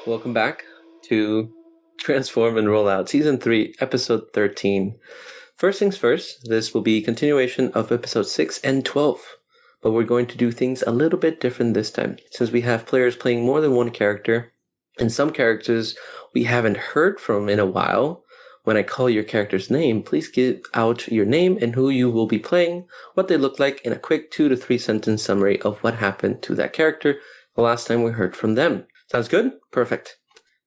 Welcome back to Transform and Roll Out, Season 3, Episode 13. First things first, this will be a continuation of Episode 6 and 12, but we're going to do things a little bit different this time, since we have players playing more than one character, and some characters we haven't heard from in a while. When I call your character's name, please give out your name and who you will be playing, what they look like, in a quick 2 to 3 sentence summary of what happened to that character the last time we heard from them. Sounds good? Perfect.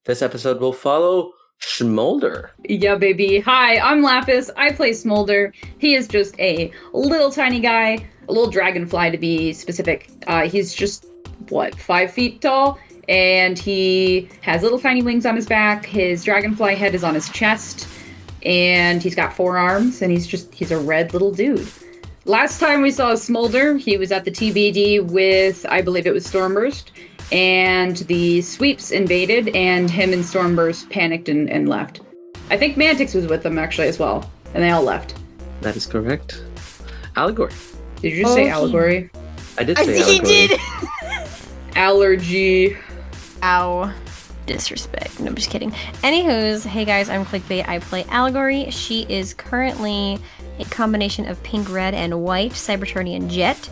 This episode will follow Smolder. Yeah, baby. Hi, I'm Lapis. I play Smolder. He is just a little tiny guy, a little dragonfly to be specific. He's just, 5 feet tall? And he has little tiny wings on his back. His dragonfly head is on his chest. And he's got 4 arms, and he's a red little dude. Last time we saw Smolder, he was at the TBD with, I believe it was Stormburst. And the sweeps invaded, and him and Stormburst panicked and left. I think Mantix was with them, actually, as well. And they all left. That is correct. Allegory. Did you just say allegory? I did say allegory. He did! Allergy. Ow. Disrespect. No, I'm just kidding. Anywho's, hey guys, I'm Clickbait. I play Allegory. She is currently a combination of pink, red, and white Cybertronian jet.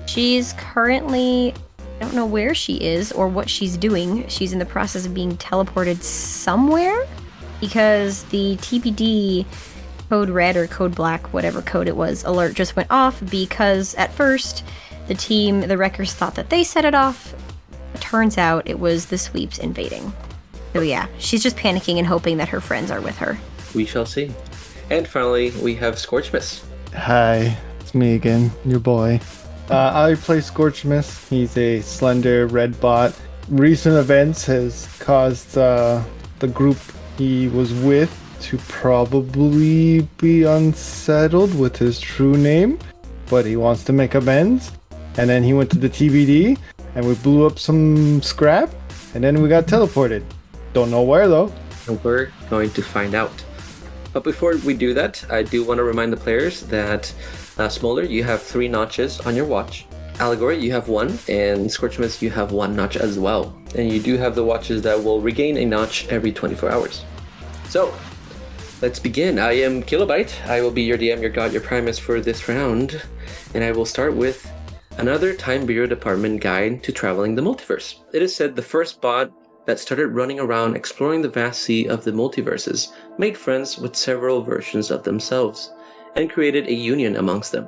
She's currently, I don't know where she is or what she's doing. She's in the process of being teleported somewhere because the TPD code red or code black, whatever code it was, alert just went off because at first the wreckers thought that they set it off. Turns out it was the sweeps invading. So yeah, she's just panicking and hoping that her friends are with her. We shall see. And finally, we have Scorchmas. Hi, it's me again, your boy. I play Scorchmas. He's a slender red bot. Recent events has caused the group he was with to probably be unsettled with his true name, but he wants to make amends. And then he went to the TBD, and we blew up some scrap, and then we got teleported. Don't know where though. And we're going to find out. But before we do that, I do want to remind the players that Smolder, you have 3 notches on your watch. Allegory, you have 1, and Scorchmas, you have 1 notch as well. And you do have the watches that will regain a notch every 24 hours. So, let's begin. I am Kilobyte. I will be your DM, your god, your Primus for this round. And I will start with another Time Bureau Department guide to traveling the multiverse. It is said the first bot that started running around exploring the vast sea of the multiverses made friends with several versions of themselves and created a union amongst them,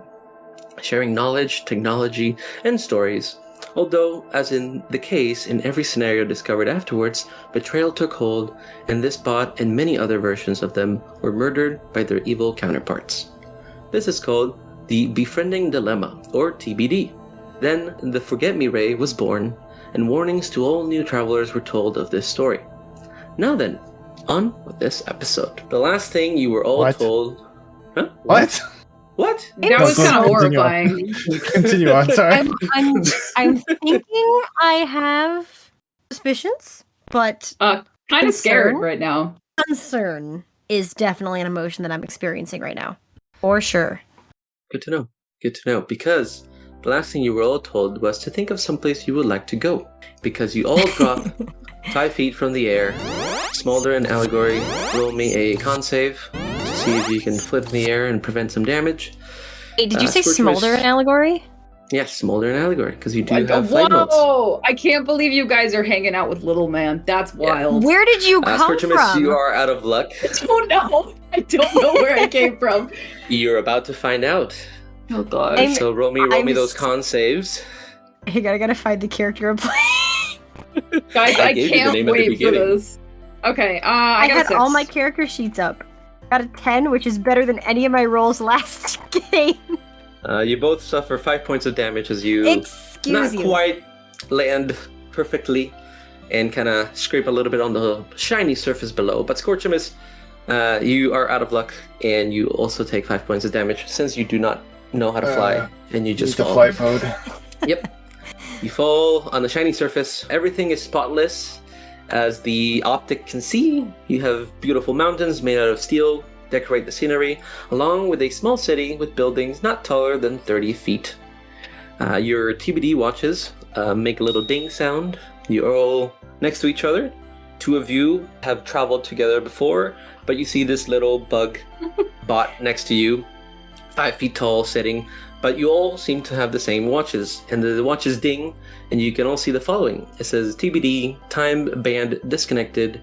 sharing knowledge, technology, and stories. Although, as in the case in every scenario discovered afterwards, betrayal took hold, and this bot and many other versions of them were murdered by their evil counterparts. This is called the Befriending Dilemma, or TBD. Then, the Forget-Me Ray was born, and warnings to all new travelers were told of this story. Now then, on with this episode. The last thing you were all told... Huh? What? What? That was kind of horrifying. Continue on, sorry. I'm thinking I have suspicions, but Kind of scared right now. concern is definitely an emotion that I'm experiencing right now. For sure. Good to know. Good to know. Because the last thing you were all told was to think of someplace you would like to go. Because you all drop 5 feet from the air. Smolder and Allegory, roll me a con save to see if you can flip in the air and prevent some damage. Hey, did you say Scorchmas- Smolder and Allegory? Yes, Smolder and Allegory, because you do have flight modes. Whoa! I can't believe you guys are hanging out with little man. That's wild. Where did you come Scorchmas, from? you are out of luck. I don't know. I don't know where I came from. You're about to find out. Oh god. So roll me those con saves. I gotta find the character I'm playing. Guys, I gave you the can't name at the wait for beginning. this. Okay, I got had a 6. all my character sheets up. Got a 10, which is better than any of my rolls last game. You both suffer 5 points of damage as you Excuse not you. quite land perfectly and kind of scrape a little bit on the shiny surface below. But Scorchamus, you are out of luck, and you also take 5 points of damage since you do not know how to fly, and you just fall. flight mode. Yep. You fall on the shiny surface. Everything is spotless. As the optic can see, you have beautiful mountains made out of steel decorate the scenery, along with a small city with buildings not taller than 30 feet. Your TBD watches make a little ding sound You're all next to each other. Two of you have traveled together before, but you see this little bug bot next to you, 5 feet tall, sitting. But you all seem to have the same watches, and the watches ding, and you can all see the following. It says TBD, time band disconnected,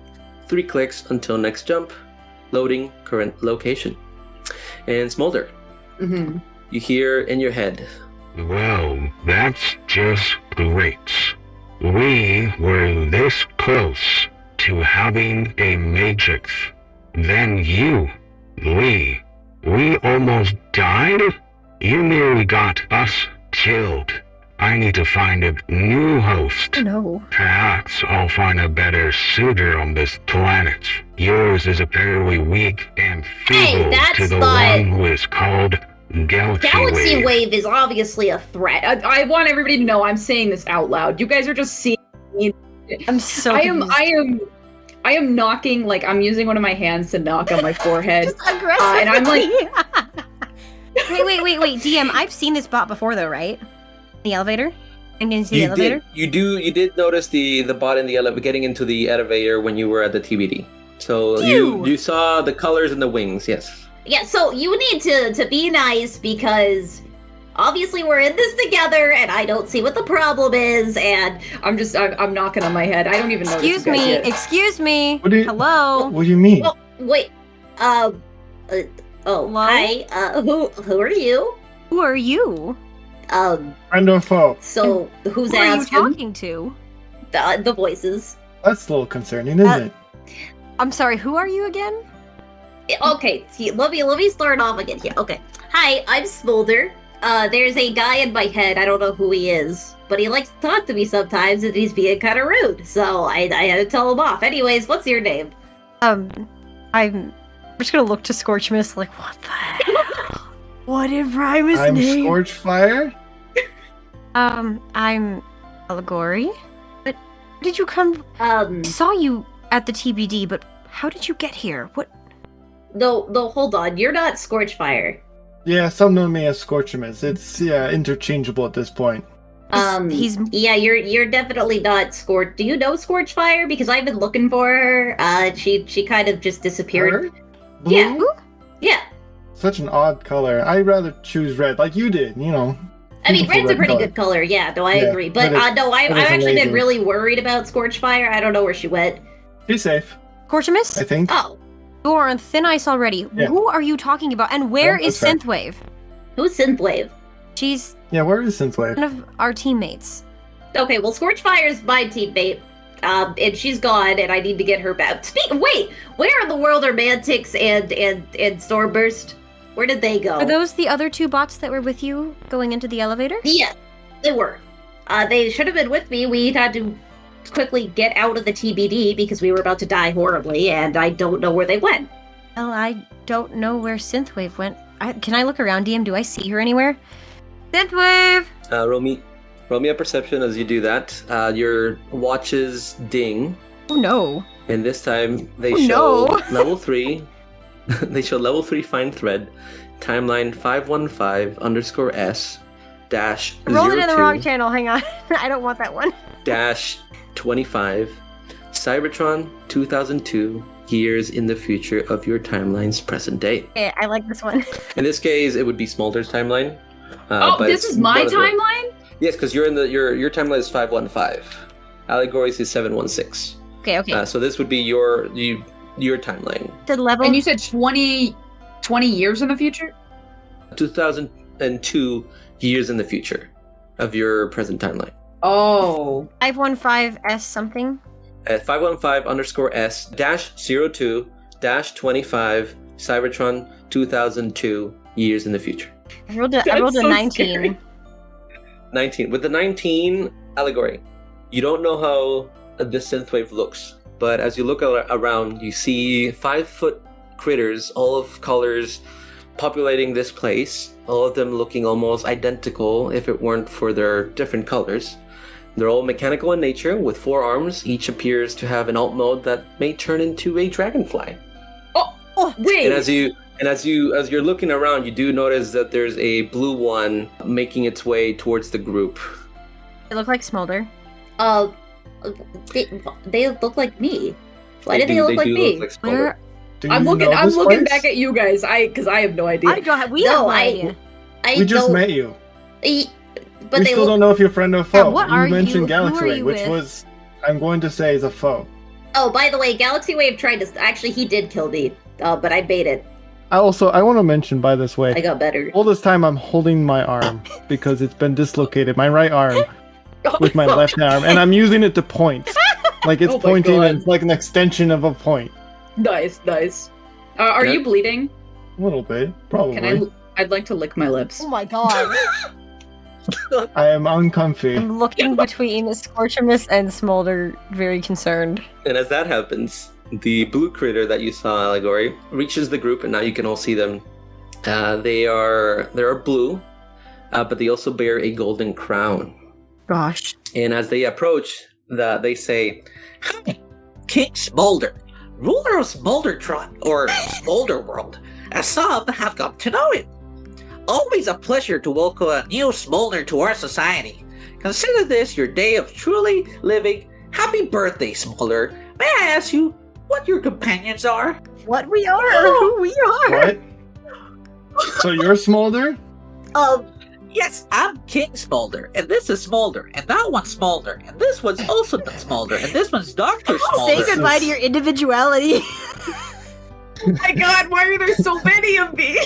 3 clicks until next jump, loading current location. And Smolder, you hear in your head, Well, that's just great. We were this close to having a matrix. Then you, Lee, we almost died? You nearly got us killed. I need to find a new host. Oh, no. Perhaps I'll find a better suitor on this planet. Yours is apparently weak and feeble that's to the not- one who is called Galaxy Wave is obviously a threat. I want everybody to know I'm saying this out loud. You guys are just seeing me. I'm so I am knocking, like, I'm using one of my hands to knock on my forehead. Just aggressively. And I'm like... Wait, DM, I've seen this bot before though, right? The elevator? I didn't see the elevator? You did notice the bot in the elevator getting into the elevator when you were at the TBD. So you saw the colors in the wings, yes. Yeah, so you need to be nice because obviously we're in this together and I don't see what the problem is and I'm knocking on my head. I don't even know. Excuse me. What do you- Hello. What do you mean? well, wait. Oh, hi. Who are you? Who are you? Friend or foe? So who's Who are you asking? talking to? The voices. That's a little concerning, isn't it? I'm sorry, who are you again? Okay, see, let me start off again here. Okay. Hi, I'm Smolder. There's a guy in my head, I don't know who he is, but he likes to talk to me sometimes and he's being kind of rude, so I had to tell him off. Anyways, what's your name? I'm just gonna look to Scorchmas like, what the hell? What in Primus' I'm name? Scorchfire. I'm Allegory. But where did you come? I saw you at the TBD, but how did you get here? What? No, hold on. You're not Scorchfire. Yeah, some know me as Scorchimus. It's interchangeable at this point. He's Yeah, you're definitely not Scorch. Do you know Scorchfire? Because I've been looking for her. She kind of just disappeared. Her? Blue? Yeah. Yeah. Such an odd color. I'd rather choose red, like you did, you know. I mean, Beautiful red's a red pretty color. good color. Yeah, no, I Yeah, agree. But red is- no, I've red is actually been amazing. really worried about Scorchfire. I don't know where she went. She's safe, Scorchimus? I think. Oh, You are on thin ice already. Yeah. Who are you talking about? And where Yeah, is that's Synthwave? who's Synthwave? She's Yeah, where is Synthwave? one of our teammates. Okay, well, Scorchfire's my teammate. And she's gone, and I need to get her back. Wait, where in the world are Mantix and Stormburst? Where did they go? Are those the other two bots that were with you going into the elevator? Yeah, they were. They should have been with me. We had to quickly get out of the TBD because we were about to die horribly, and I don't know where they went. Well, I don't know where Synthwave went. Can I look around, DM? Do I see her anywhere? Synthwave! Roll me a perception as you do that. Your watches ding, Oh no. and this time they Oh, show no. level 3. They show level 3 find thread, timeline 515_S dash Roll it in the wrong 02 channel, hang on. I don't want that one. dash 25, Cybertron 2002, years in the future of your timeline's present day. Okay, I like this one. In this case, it would be Smolder's timeline. Oh, but this it's is my one of the- timeline? Yes, because you're in your timeline is 515. Allegories is 716. Okay. So this would be your timeline. The level. And you said 20 years in the future? 2002 years in the future of your present timeline. Oh. 515S something. At 515_S dash 02 dash 25 Cybertron 2002 years in the future. I rolled a That's so 19. scary. 19. With the 19 allegory, you don't know how this synthwave looks, but as you look around, you see 5-foot critters, all of colors, populating this place, all of them looking almost identical if it weren't for their different colors. They're all mechanical in nature, with 4 arms. Each appears to have an alt mode that may turn into a dragonfly. Oh, wait. And as you're looking around, you do notice that there's a blue one making its way towards the group. It looked like Smolder. They look like me. Why do they look like do me? Look like Smolder. Where? Do I'm you looking. know I'm this looking place? back at you guys. Because I have no idea. I don't have. We No, have no I- idea. I We just don't. met you. But We they still look. don't know if you're friend or Yeah, foe. what you are you? mentioned Who Galaxy are Ray, you which with? was, I'm going to say, is a foe. Oh, by the way, Galaxy Wave tried to. Actually, he did kill me. But I baited. I want to mention, by this way, I got better. all this time I'm holding my arm because it's been dislocated, my right arm, with my left arm, and I'm using it to point. Like it's Oh my pointing, God. and it's like an extension of a point. Nice. Are Yeah. you bleeding? A little bit, probably. Can I'd like to lick my lips. Oh my god. I am uncomfy. I'm looking between Scorchamus and Smolder, very concerned. And as that happens, the blue critter that you saw, Allegory, reaches the group, and now you can all see them. They are blue, but they also bear a golden crown. Gosh. And as they approach, they say, "Hi, King Smolder, ruler of Smoldertron, or Smolder World, as some have come to know it. Always a pleasure to welcome a new Smolder to our society. Consider this your day of truly living. Happy birthday, Smolder. May I ask you what your companions are?" What we are, who we are. What? So you're Smolder? Yes, I'm King Smolder, and this is Smolder, and that one's Smolder, and this one's also Smolder, and this one's Dr. Smolder. Say goodbye to your individuality. Oh my god, why are there so many of me?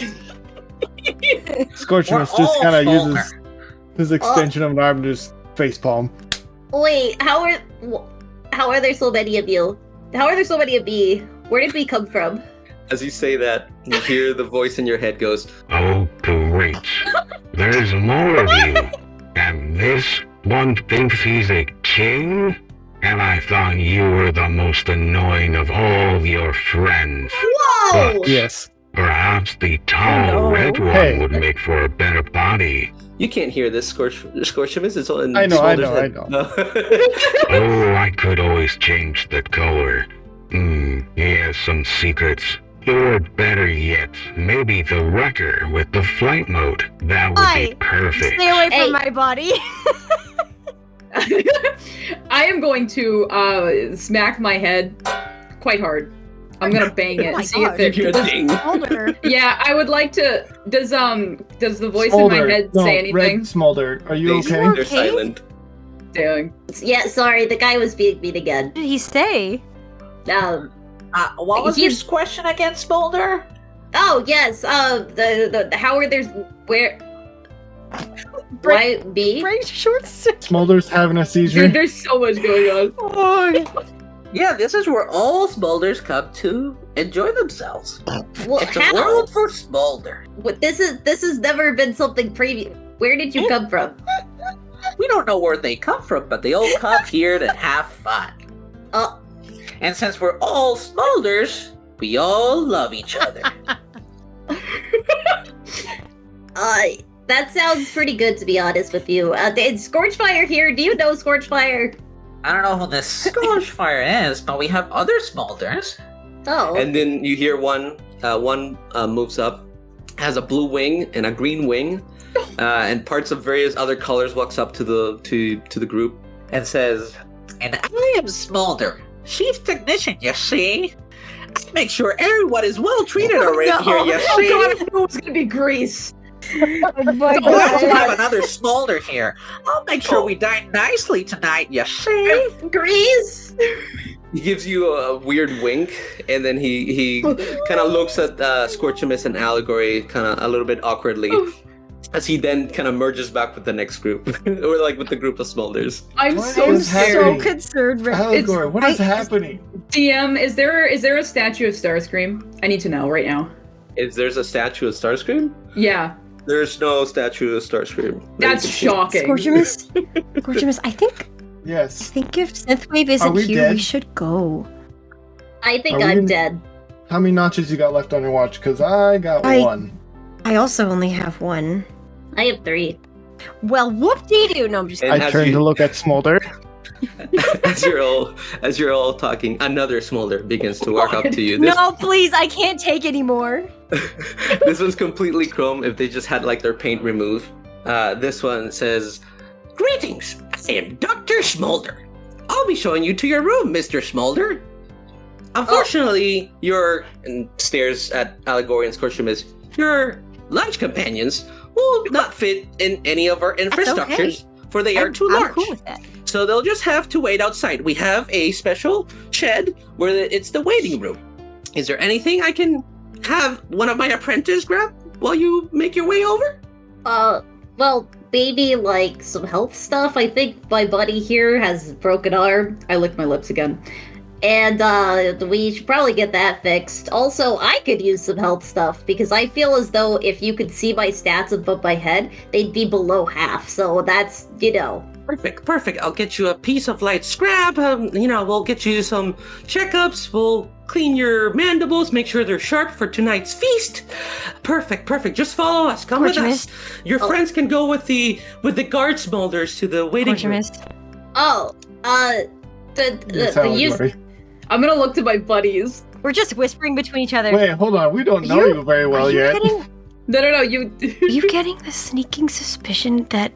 Scorchamus We're just all kind of Smolder. uses his extension of an arm to just facepalm. Wait, how are there so many of you? How are there so many of me? Where did we come from? As you say that, you hear the voice in your head goes, Oh, great. There's more of you. And this one thinks he's a king? And I thought you were the most annoying of all your friends. Whoa! Yes. Perhaps the tall Oh, no. red one Hey. would make for a better body. "You can't hear this, Scorchamus. It's all in I know, Smolder's I head." know. No. Oh, I could always change the color. He has some secrets. Or better yet, maybe the wrecker with the flight mode. That would be Aye. perfect. Stay away from Hey. my body. I am going to smack my head quite hard. I'm gonna bang it Oh my and see God. if You hear it a does. ding. Smolder. Yeah, I would like to. Does the voice Smolder. in my head No, say anything? Red Smolder, are you They- okay? They're Okay. silent. Dang. Yeah, sorry, the guy was being mean again. Did he stay? What was your He's- question again, Smolder? Oh yes, the how are there where? Why me? Brain shorts. Smolder's having a seizure. Dude, there's so much going on. Yeah, this is where all Smolders come to enjoy themselves. Well, It's a how? world for Smolder. What, this has never been something previous. Where did you come from? We don't know where they come from, but they all come here to have fun. Oh, And since we're all Smolders, we all love each other. that sounds pretty good to be honest with you. Is Scorchfire here? Do you know Scorchfire? I don't know who this Scorchfire is, but we have other Smolders. Oh, And then you hear one moves up, has a blue wing and a green wing, and parts of various other colors. Walks up to the group And says, and I am Smolder, chief technician, you see? I make sure everyone is well treated around here, you Oh see? god, I knew it was gonna be Grease. Oh my We also have god. another Smolder here. I'll make sure we dine nicely tonight, you see? Grease. He gives you a weird wink, and then he kind of looks at Scorchamus and Allegory kind of a little bit awkwardly, as he then kind of merges back with the next group, or like with the group of Smolders. I'm What so is scared. So happening? concerned. Rick. Allegory, what is I- happening? DM, is there a statue of Starscream? I need to know right now. There's a statue of Starscream? Yeah, There's no statue of Starscream. that's shocking. Scorchamus. Scorchamus. I think Yes. if Synthwave Are isn't we here, we dead? should go. I think Are we I'm in- dead. How many notches you got left on your watch? Because I got I- one. I also only have one. I have 3. Well, whoop-dee-doo. No, I'm just And I as turned you- to look at Smolder. as you're all talking, another Smolder begins to walk up to you. This, No, please, I can't take anymore. this one's completely chrome. If they just had like their paint removed, this one says, Greetings, I am Dr. Smolder. I'll be showing you to your room, Mr. Smolder. Unfortunately, and stares at Allegory and Scorchimus, your lunch companions will not fit in any of our infrastructures, for they are too large. I'm cool with that. So they'll just have to wait outside. We have a special shed where it's the waiting room. Is there anything I can have one of my apprentices grab while you make your way over? Well, maybe like some health stuff. I think my buddy here has a broken arm. I licked my lips again. And we should probably get that fixed. Also, I could use some health stuff because I feel as though if you could see my stats above my head, they'd be below half. So that's, Perfect. I'll get you a piece of light scrap. We'll get you some checkups. We'll clean your mandibles, make sure they're sharp for tonight's feast. Perfect. Just follow us. Come with us. Your friends can go with the guard smolders to the waiting room. I'm gonna look to my buddies. We're just whispering between each other. Wait, hold on. We don't know you very well yet. No, you. Are you getting the sneaking suspicion that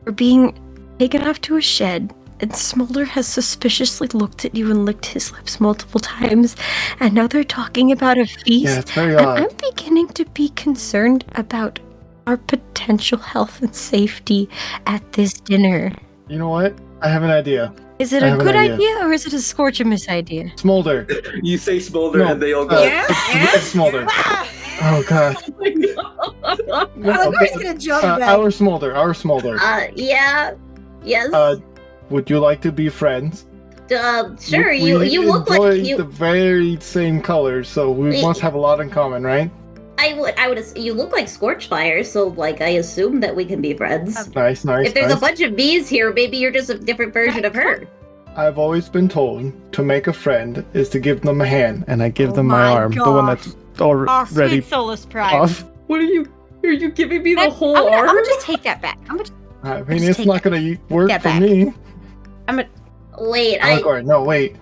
we're being taken off to a shed, and Smolder has suspiciously looked at you and licked his lips multiple times, and now they're talking about a feast? Yeah, it's very odd. I'm beginning to be concerned about our potential health and safety at this dinner. You know what? I have an idea. Is it a good idea, or is it a Scorchimus idea? Smolder. You say Smolder, and they all go. It's Smolder. Oh god. Allegory's gonna jump back. Our Smolder. yeah. Yes. Would you like to be friends? Sure. We You look like you. the very same colors, so we must have a lot in common, right? I would. You look like Scorchfire, so like I assume that we can be friends. Nice. If there's a bunch of bees here, maybe you're just a different version of her. I've always been told to make a friend is to give them a hand, and I give them my arm, the one that's already Solus Prime. off. What are you giving me the whole I'm arm? gonna just take that back. I mean, it's not gonna work for me. Wait, No, wait.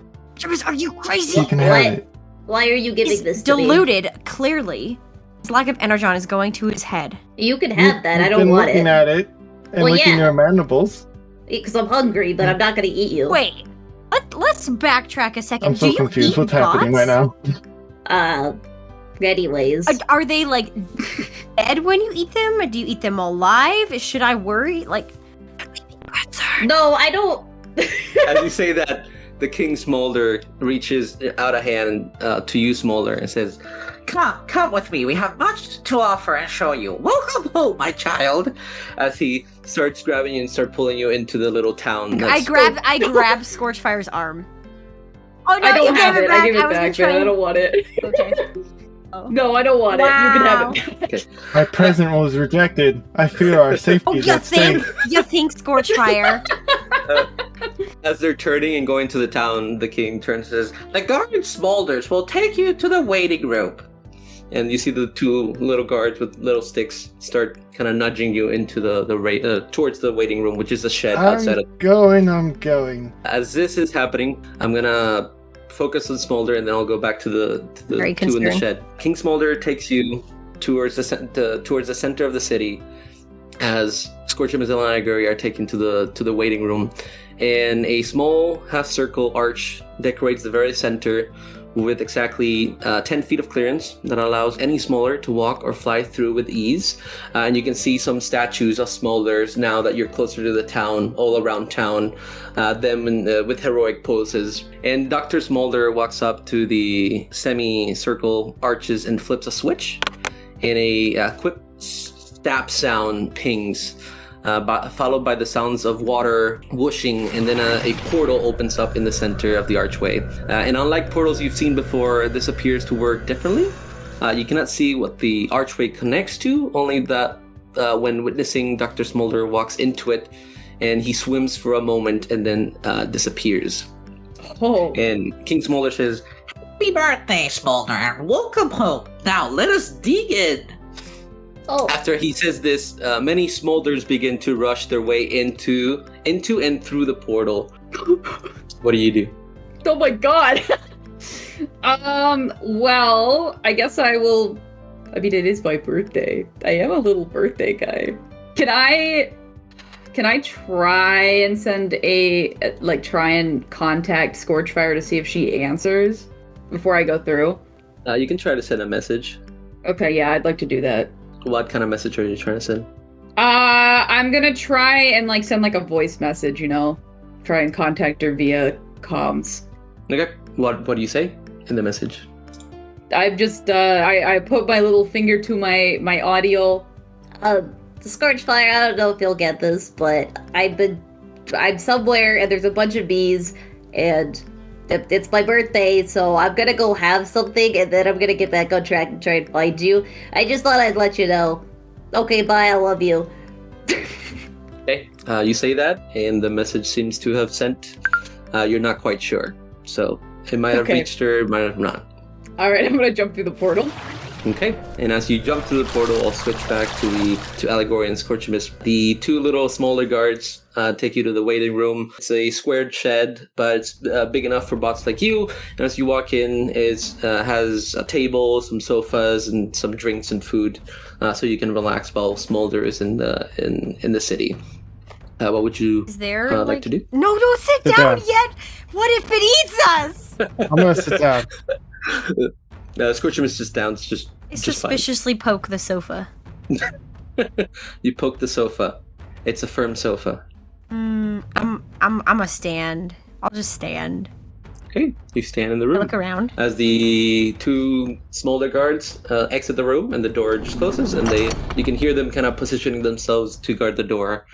Are you crazy? You can have it. Why are you giving this to diluted, clearly. His lack of energon is going to his head. You can have that. You've I don't been want looking it. at it and licking your mandibles. Because I'm hungry, but I'm not going to eat you. Wait, let's backtrack a second. I'm so confused. What's happening right now? Anyways. Are they, like, dead when you eat them? Or do you eat them alive? Should I worry? Like, no, I don't. As you say that, the King Smolder reaches out a hand to you, Smolder, and says, Come with me. We have much to offer and show you. Welcome home, my child. As he starts grabbing you and start pulling you into the little town. I grab Scorchfire's arm. Oh no, I don't you have gave it. back. I give it back, but I don't want it. Okay. Oh. No, I don't want it. You can have it. Okay. My present was rejected. I fear our safety is at stake. You think, Scorchfire? As they're turning and going to the town, the king turns and says, "The guard Smolders will take you to the waiting room." And you see the two little guards with little sticks start kind of nudging you into towards the waiting room, which is a shed outside of. I'm going. As this is happening, I'm gonna focus on Smolder, and then I'll go back to the two in the shed. King Smolder takes you towards the center of the city, as Scorchimus and Allegory are taken to the waiting room, and a small half-circle arch decorates the very center with exactly 10 feet of clearance that allows any Smolder to walk or fly through with ease. And you can see some statues of Smolders now that you're closer to the town, all around town, with heroic poses. And Dr. Smolder walks up to the semicircle arches and flips a switch, and a quick snap sound pings, followed by the sounds of water whooshing, and then a portal opens up in the center of the archway. And unlike portals you've seen before, this appears to work differently. You cannot see what the archway connects to, only that when witnessing Dr. Smolder walks into it, and he swims for a moment and then disappears. Oh. And King Smolder says, Happy birthday, Smolder, and welcome home. Now let us dig in. Oh. After he says this, many Smolders begin to rush their way into and through the portal. What do you do? Oh my god. Well, I guess I will. I mean, it is my birthday. I am a little birthday guy. Can I Can I try and try and contact Scorchfire to see if she answers before I go through? You can try to send a message. Okay, yeah, I'd like to do that. What kind of message are you trying to send? I'm gonna try and send a voice message, try and contact her via comms. Okay. What do you say in the message? I've just I put my little finger to my audio. Scorchfire, I don't know if you'll get this, but I'm somewhere and there's a bunch of bees and it's my birthday, so I'm gonna go have something and then I'm gonna get back on track and try and find you. I just thought I'd let you know. Okay, bye, I love you. Okay. You say that, and the message seems to have sent. You're not quite sure. So it might have reached her, it might have not. Alright, I'm gonna jump through the portal. Okay, and as you jump through the portal, I'll switch back to Allegory and Scorchamus. The two little smaller guards take you to the waiting room. It's a squared shed, but it's big enough for bots like you. And as you walk in, it has a table, some sofas, and some drinks and food, so you can relax while Smolder is in the city. What would you like to do? No, don't sit down yet! What if it eats us? I'm gonna sit down. Scorchamus is just down. It's just suspiciously poke the sofa. You poke the sofa. It's a firm sofa. I'm a stand. I'll just stand. Okay, you stand in the room. I look around. As the two Smolder guards exit the room and the door just closes, and you can hear them kind of positioning themselves to guard the door.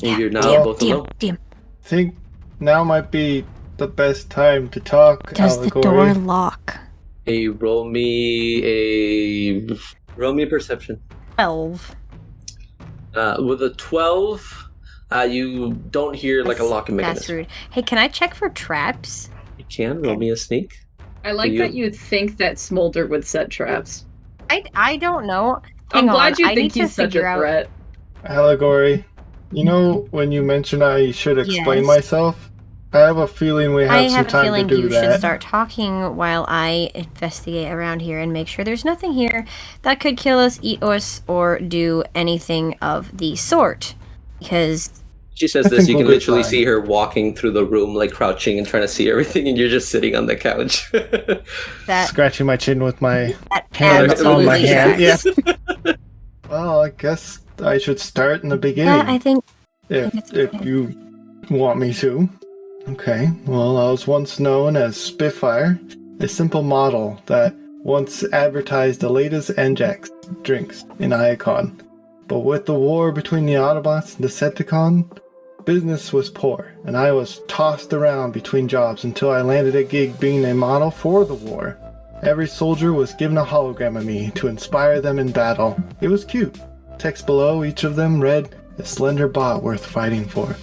And you're now both alone. I think now might be the best time to talk. Does Allegory. the door lock? Roll me a perception. 12. With a 12, you don't hear a locking mechanism. That's rude. Hey, can I check for traps? You can roll me a sneak. I like that you think that Smolder would set traps. I don't know. I'm glad you think he's such a threat. Allegory, when you mentioned I should explain myself, I have a feeling we have some time to do that. I have a feeling you should start talking while I investigate around here and make sure there's nothing here that could kill us, eat us, or do anything of the sort. Because she says this, you can literally see her walking through the room, crouching and trying to see everything, and you're just sitting on the couch. Scratching my chin with my hand on my hand. Yeah. Well, I guess I should start in the beginning. Yeah, I think if you want me to. Okay, well, I was once known as Spitfire, a simple model that once advertised the latest Njax drinks in Iacon. But with the war between the Autobots and Decepticon, business was poor, and I was tossed around between jobs until I landed a gig being a model for the war. Every soldier was given a hologram of me to inspire them in battle. It was cute. Text below each of them read, "A slender bot worth fighting for."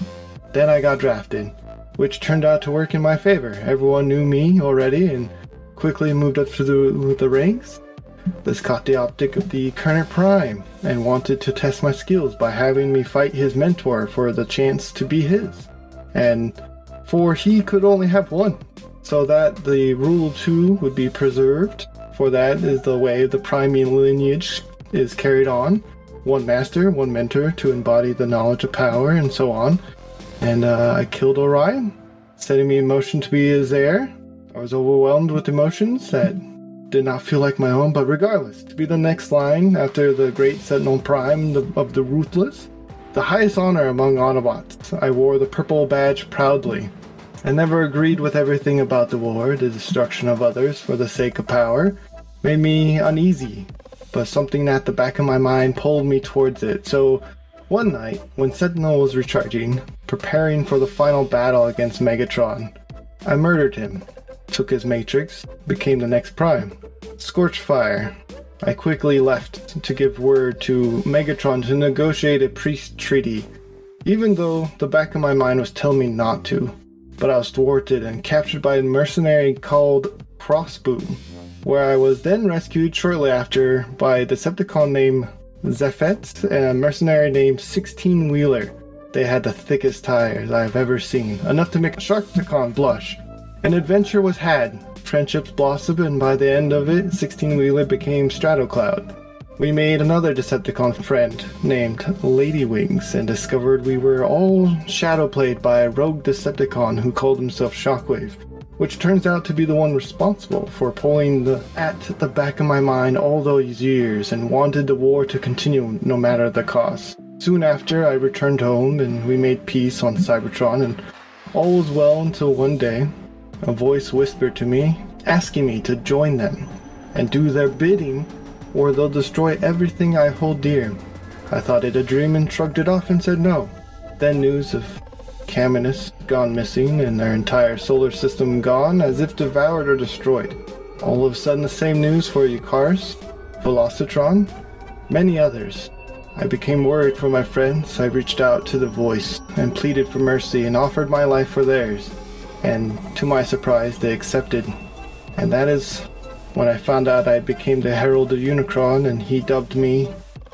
Then I got drafted, which turned out to work in my favor. Everyone knew me already and quickly moved up through the ranks. This caught the optic of the current Prime and wanted to test my skills by having me fight his mentor for the chance to be his. And for he could only have one, so that the rule of two would be preserved, for that is the way the Primean lineage is carried on. One master, one mentor to embody the knowledge of power, and so on. And I killed Orion, setting me in motion to be his heir. I was overwhelmed with emotions that did not feel like my own, but regardless, to be the next line after the great Sentinel Prime of the Ruthless, the highest honor among Autobots, I wore the purple badge proudly. I never agreed with everything about the war. The destruction of others for the sake of power made me uneasy, but something at the back of my mind pulled me towards it. So one night, when Sentinel was recharging, preparing for the final battle against Megatron, I murdered him, took his matrix, became the next Prime. Scorchfire. I quickly left to give word to Megatron to negotiate a peace treaty, even though the back of my mind was telling me not to. But I was thwarted and captured by a mercenary called Crossboom, where I was then rescued shortly after by a Decepticon named Zephet and a mercenary named 16 Wheeler. They had the thickest tires I've ever seen, enough to make a Sharkticon blush. An adventure was had, friendships blossomed, and by the end of it, 16 Wheeler became Stratocloud. we made another Decepticon friend named Lady Wings and discovered we were all shadowplayed by a rogue Decepticon who called himself Shockwave, which turns out to be the one responsible for pulling at the back of my mind all those years and wanted the war to continue no matter the cost. Soon after, I returned home and we made peace on Cybertron, and all was well until one day, a voice whispered to me, asking me to join them and do their bidding, or they'll destroy everything I hold dear. I thought it a dream and shrugged it off and said no. Then news of Caminus gone missing and their entire solar system gone as if devoured or destroyed. All of a sudden the same news for Eucharis, Velocitron, many others. I became worried for my friends. I reached out to the voice and pleaded for mercy and offered my life for theirs. And to my surprise, they accepted. And that is when I found out I became the Herald of Unicron, and he dubbed me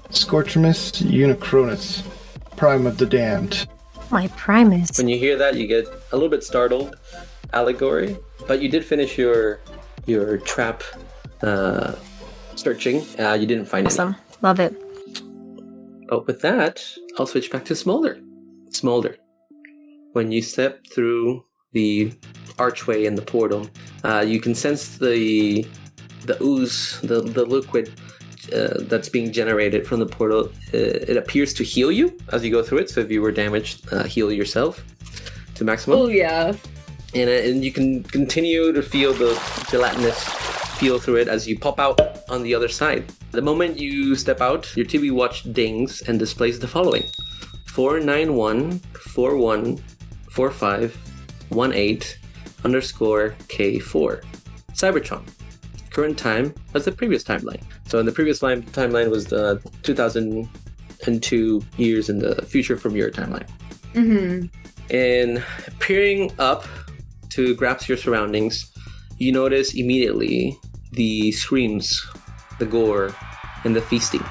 Scorchimus Unicronus, Prime of the Damned. My Primus. When you hear that, you get a little bit startled, Allegory, but you did finish your trap searching. You didn't find Awesome. any. Love it. But with that, I'll switch back to Smolder. Smolder, when you step through the archway in the portal, you can sense the ooze, the liquid that's being generated from the portal. It appears to heal you as you go through it. So if you were damaged, heal yourself to maximum. Oh yeah. And you can continue to feel the gelatinous feel through it as you pop out on the other side. The moment you step out, your TV watch dings and displays the following: 491414518_K4. Cybertron. Current time as the previous timeline. So in the previous timeline was the 2002 years in the future from your timeline. Mm-hmm. And peering up to grasp your surroundings, you notice immediately the screams, the gore, and the feasting,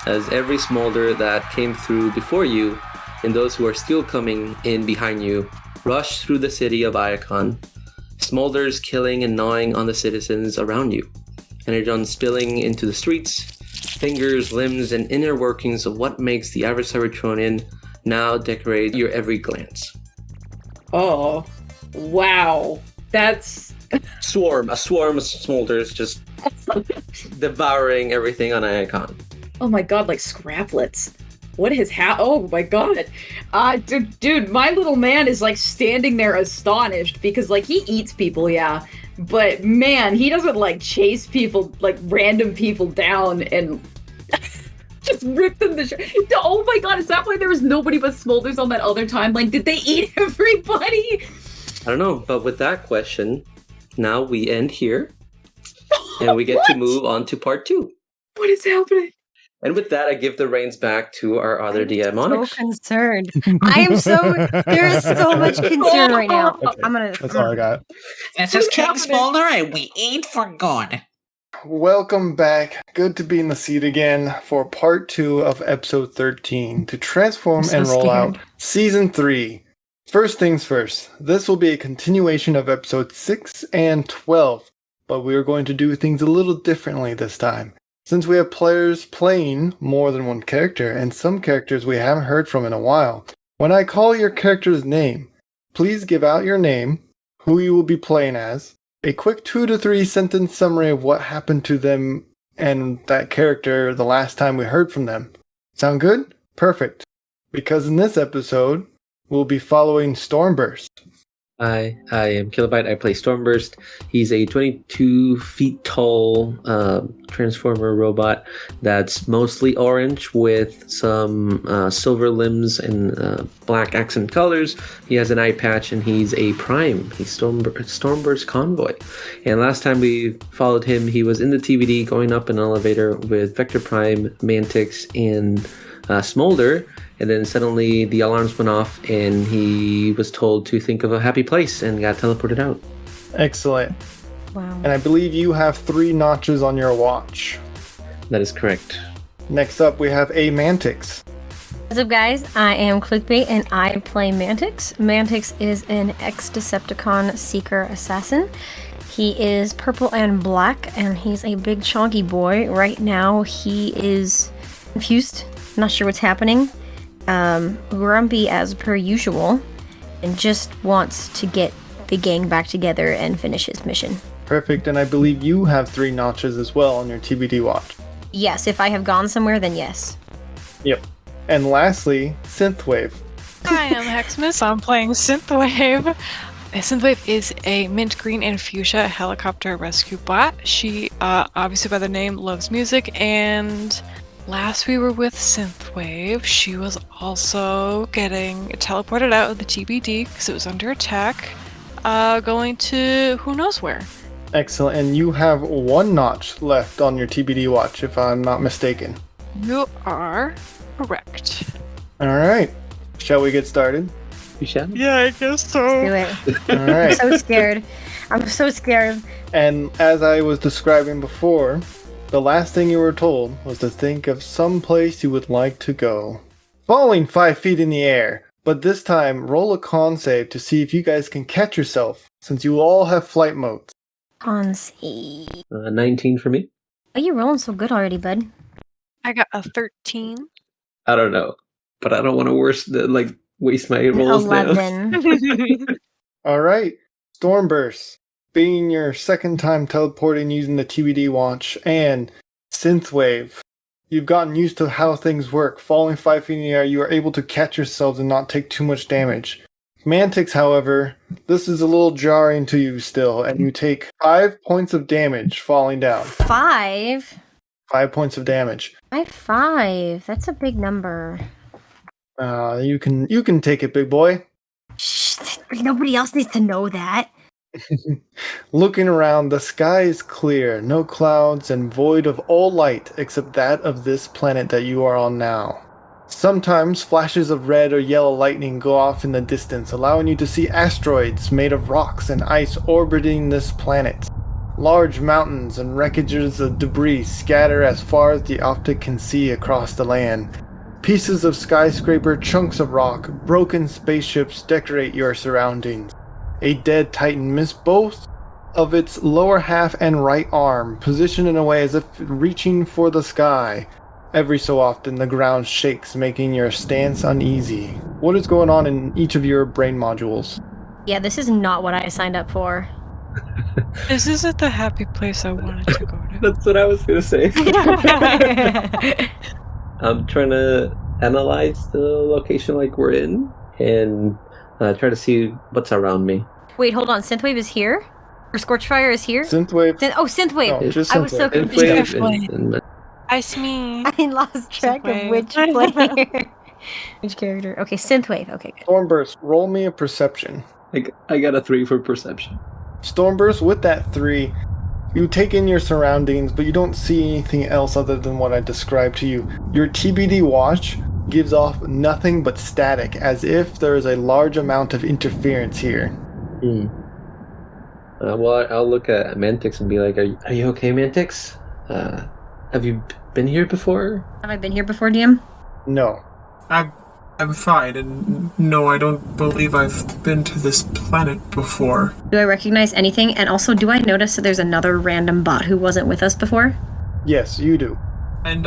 as every smolder that came through before you and those who are still coming in behind you rush through the city of Iacon, smolders killing and gnawing on the citizens around you, energon spilling into the streets, fingers, limbs, and inner workings of what makes the average Cybertronian now decorate your every glance. Oh, wow. That's A swarm of smolders just devouring everything on Iacon. oh my god, like scraplets. What has happened? Oh my god. Dude, my little man is like standing there astonished because like he eats people, yeah. But man, he doesn't like chase people, like random people down and just rip them to oh my god, is that why there was nobody but smolders on that other time? Like, did they eat everybody? I don't know, but with that question, now we end here and we get to move on to part 2. What is happening? And with that, I give the reins back to our other DM, Onyx. So concerned. I am so. There is so much concern right now. Okay, I'm gonna. That's all I got. This is King Smolder, and we ain't for good. Welcome back. Good to be in the seat again for part 2 of episode 13 to transform I'm so and roll scared. out season 3. First things first, this will be a continuation of episode 6 and 12, but we are going to do things a little differently this time. Since we have players playing more than one character and some characters we haven't heard from in a while, when I call your character's name, please give out your name, who you will be playing as, a quick 2 to 3 sentence summary of what happened to them and that character the last time we heard from them. Sound good? Perfect. Because in this episode, we'll be following Stormburst. I am Kilobyte. I play Stormburst. He's a 22 feet tall transformer robot that's mostly orange with some silver limbs and black accent colors. He has an eye patch and he's a prime. He's Stormburst Convoy. And last time we followed him, he was in the TVD going up an elevator with Vector Prime, Mantix, and Smolder. And then suddenly the alarms went off and he was told to think of a happy place and got teleported out. Excellent. Wow. And I believe you have 3 notches on your watch. That is correct. Next up, we have a Mantix. What's up, guys? I am Clickbait and I play Mantix. Mantix is an ex-Decepticon seeker assassin. He is purple and black, and he's a big chunky boy. Right now, he is confused, not sure what's happening, grumpy as per usual, and just wants to get the gang back together and finish his mission. Perfect, and I believe you have 3 notches as well on your TBD watch. Yes, if I have gone somewhere, then yes. Yep. And lastly, Synthwave. Hi, I'm Hexamis. I'm playing Synthwave. Synthwave is a mint green and fuchsia helicopter rescue bot. She, obviously by the name, loves music, and last we were with Synthwave, she was also getting teleported out of the TBD because it was under attack, going to who knows where. Excellent, and you have 1 notch left on your TBD watch, if I'm not mistaken. You are correct. Alright, shall we get started? You shall? Yeah, I guess so. Do it. I'm Alright, so scared. I'm so scared. and as I was describing before, the last thing you were told was to think of some place you would like to go. Falling 5 feet in the air, but this time roll a con save to see if you guys can catch yourself, since you all have flight modes. Con save. 19 for me. Oh, you're rolling so good already, bud. I got a 13. I don't know, but I don't want to waste my rolls now. 11. Alright, Stormburst, being your second time teleporting using the TBD watch, and Synthwave. You've gotten used to how things work. Falling 5 feet in the air, you are able to catch yourselves and not take too much damage. Mantix, however, this is a little jarring to you still, and you take 5 points of damage falling down. 5? 5 points of damage. 5. That's a big number. You can take it, big boy. Shh, nobody else needs to know that. Looking around, the sky is clear, no clouds, and void of all light except that of this planet that you are on now. Sometimes flashes of red or yellow lightning go off in the distance, allowing you to see asteroids made of rocks and ice orbiting this planet. Large mountains and wreckages of debris scatter as far as the optic can see across the land. Pieces of skyscraper, chunks of rock, broken spaceships decorate your surroundings. A dead Titan missed both of its lower half and right arm, positioned in a way as if reaching for the sky. Every so often, the ground shakes, making your stance uneasy. What is going on in each of your brain modules? Yeah, this is not what I signed up for. This isn't the happy place I wanted to go to. That's what I was gonna say. I'm trying to analyze the location we're in and try to see what's around me. Wait, hold on. Synthwave is here? Or Scorchfire is here? Synthwave? Synthwave! No, just I was so Synthwave. confused. And Ice me. I lost track of Synthwave. which player. Which character? Okay, Synthwave. Okay, good. Stormburst, roll me a perception. I got a 3 for perception. Stormburst, with that 3, you take in your surroundings, but you don't see anything else other than what I described to you. Your TBD watch gives off nothing but static, as if there is a large amount of interference here. Well, I'll look at Mantix and be like, are you okay, Mantix? Have you been here before? Have I been here before, DM? No. I'm fine, and no, I don't believe I've been to this planet before. Do I recognize anything? And also, do I notice that there's another random bot who wasn't with us before? Yes, you do. And,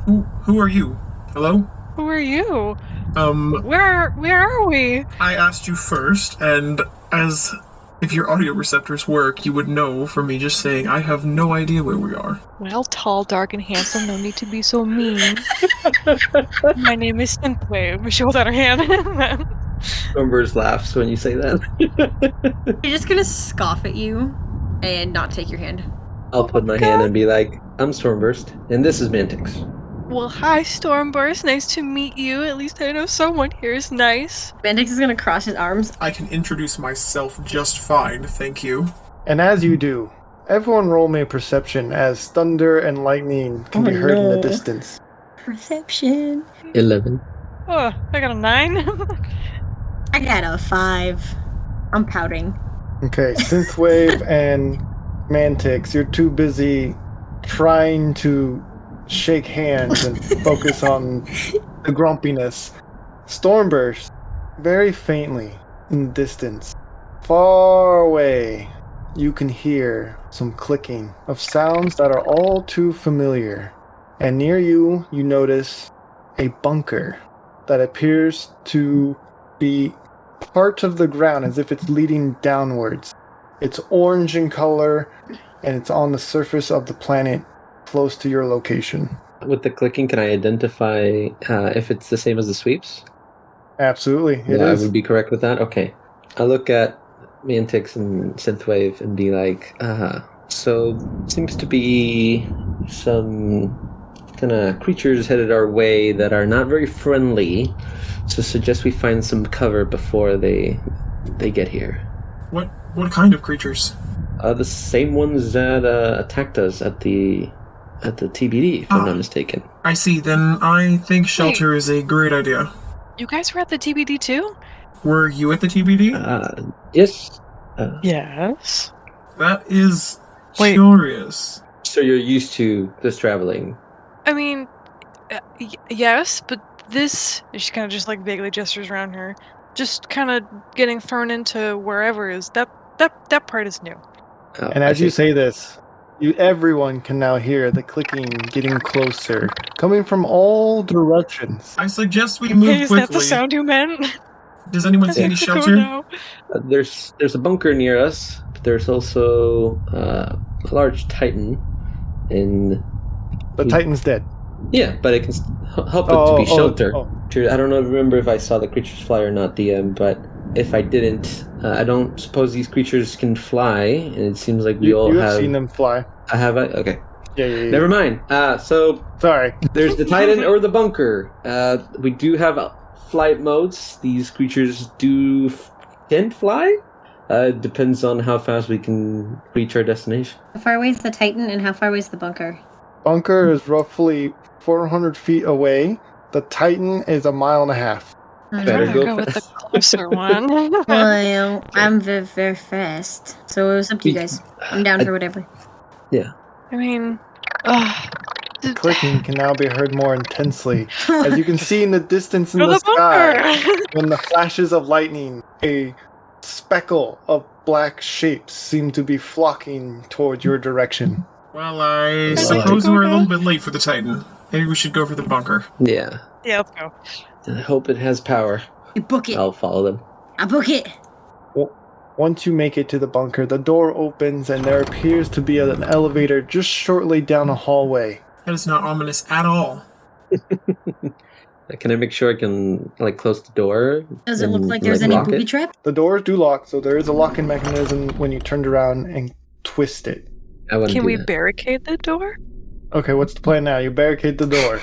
who are you? Hello? Who are you? Where are we? I asked you first, and as if your audio receptors work, you would know from me just saying, I have no idea where we are. Well, tall, dark, and handsome, no need to be so mean. My name is Synthwave. She holds out her hand. Stormburst laughs when you say that. You're just gonna scoff at you and not take your hand. I'll put my hand and be like, I'm Stormburst, and this is Mantix. Well, hi, Stormburst. Nice to meet you. At least I know someone here is nice. Mantix is gonna cross his arms. I can introduce myself just fine, thank you. And as you do, everyone roll me a perception as thunder and lightning can be heard in the distance. Perception. 11. Oh, I got a 9. I got a 5. I'm pouting. Okay, Synthwave and Mantix, you're too busy trying to shake hands and focus on the grumpiness. Stormburst, very faintly in the distance, far away, you can hear some clicking of sounds that are all too familiar. And near you, you notice a bunker that appears to be part of the ground as if it's leading downwards. It's orange in color, and it's on the surface of the planet close to your location. With the clicking, can I identify if it's the same as the sweeps? Absolutely, it I is. would be correct with that? Okay. I look at Mantix and Synthwave and be like, so seems to be some kind of creatures headed our way that are not very friendly. So suggest we find some cover before they get here. What kind of creatures? The same ones that attacked us at the TBD, if I'm not mistaken. I see. Then I think shelter is a great idea. You guys were at the TBD too? Were you at the TBD? Yes. Yes. That is Wait. curious. So you're used to this traveling. I mean, yes, but this... She kind of just like vaguely gestures around her. Just kind of getting thrown into wherever is... That part is new. Oh, And as you say this, everyone can now hear the clicking getting closer, coming from all directions. I suggest we move Is quickly. that the sound you meant? Does anyone see any To go shelter? now. There's a bunker near us, but there's also a large Titan in... The Titan's dead. Yeah, but it can help it to be shelter. I don't remember if I saw the creatures fly or not, DM, but if I didn't, I don't suppose these creatures can fly, and it seems like we all you have... have seen them fly. I have... Okay. Yeah. Never mind. So... Sorry. There's the Titan or the bunker. We do have flight modes. These creatures can fly. Depends on how fast we can reach our destination. How far away is the Titan and how far away is the bunker? Bunker is roughly 400 feet away. The Titan is 1.5 miles. Better I'm go gonna go with the fast. closer one. Well, I'm very, very fast. So it was up to you guys. I'm down for whatever. Yeah. I mean... Clicking can now be heard more intensely. As you can see in the distance in Go the the bunker! sky, when the flashes of lightning, a speckle of black shapes seem to be flocking toward your direction. Well, I I'd suppose like to go we're a little now. bit late for the Titan. Maybe we should go for the bunker. Yeah. Yeah, let's go. I hope it has power. You book it. I'll follow them. I'll book it. Once you make it to the bunker, the door opens and there appears to be an elevator just shortly down a hallway. That is not ominous at all. Can I make sure I can close the door? Does it look and, like there's any lock booby it? trap? The doors do lock, so there is a locking mechanism when you turned around and twist it. I wouldn't Can do we that. barricade the door? Okay, what's the plan now? You barricade the door.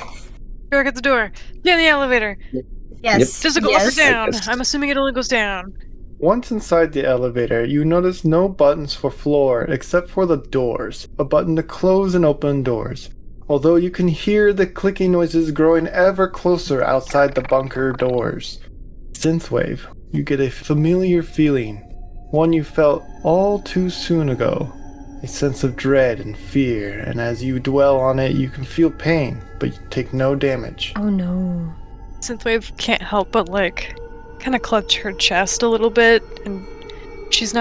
Barricade the door. Get in the elevator. Yes. Does it go yes. up or down? Yes. I'm assuming it only goes down. Once inside the elevator, you notice no buttons for floor except for the doors, a button to close and open doors. Although you can hear the clicking noises growing ever closer outside the bunker doors. Synthwave, you get a familiar feeling, one you felt all too soon ago. A sense of dread and fear, and as you dwell on it, you can feel pain, but you take no damage. Oh no. Synthwave can't help but kind of clutch her chest a little bit, and she's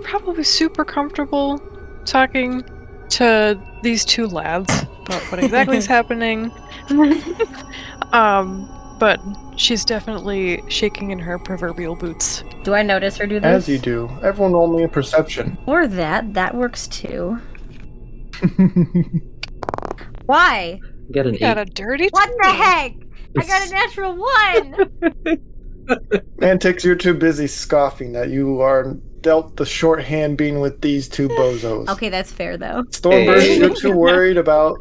probably super comfortable talking to these two lads about what exactly is happening. But she's definitely shaking in her proverbial boots. Do I notice her do this? As you do, everyone roll me a perception. Or that works too. Why? Get an Got 8. a dirty What the 20. heck? I got a natural 1! Mantix, you're too busy scoffing that you are dealt the shorthand being with these two bozos. Okay, that's fair though. Stormbird, Hey. you're too worried about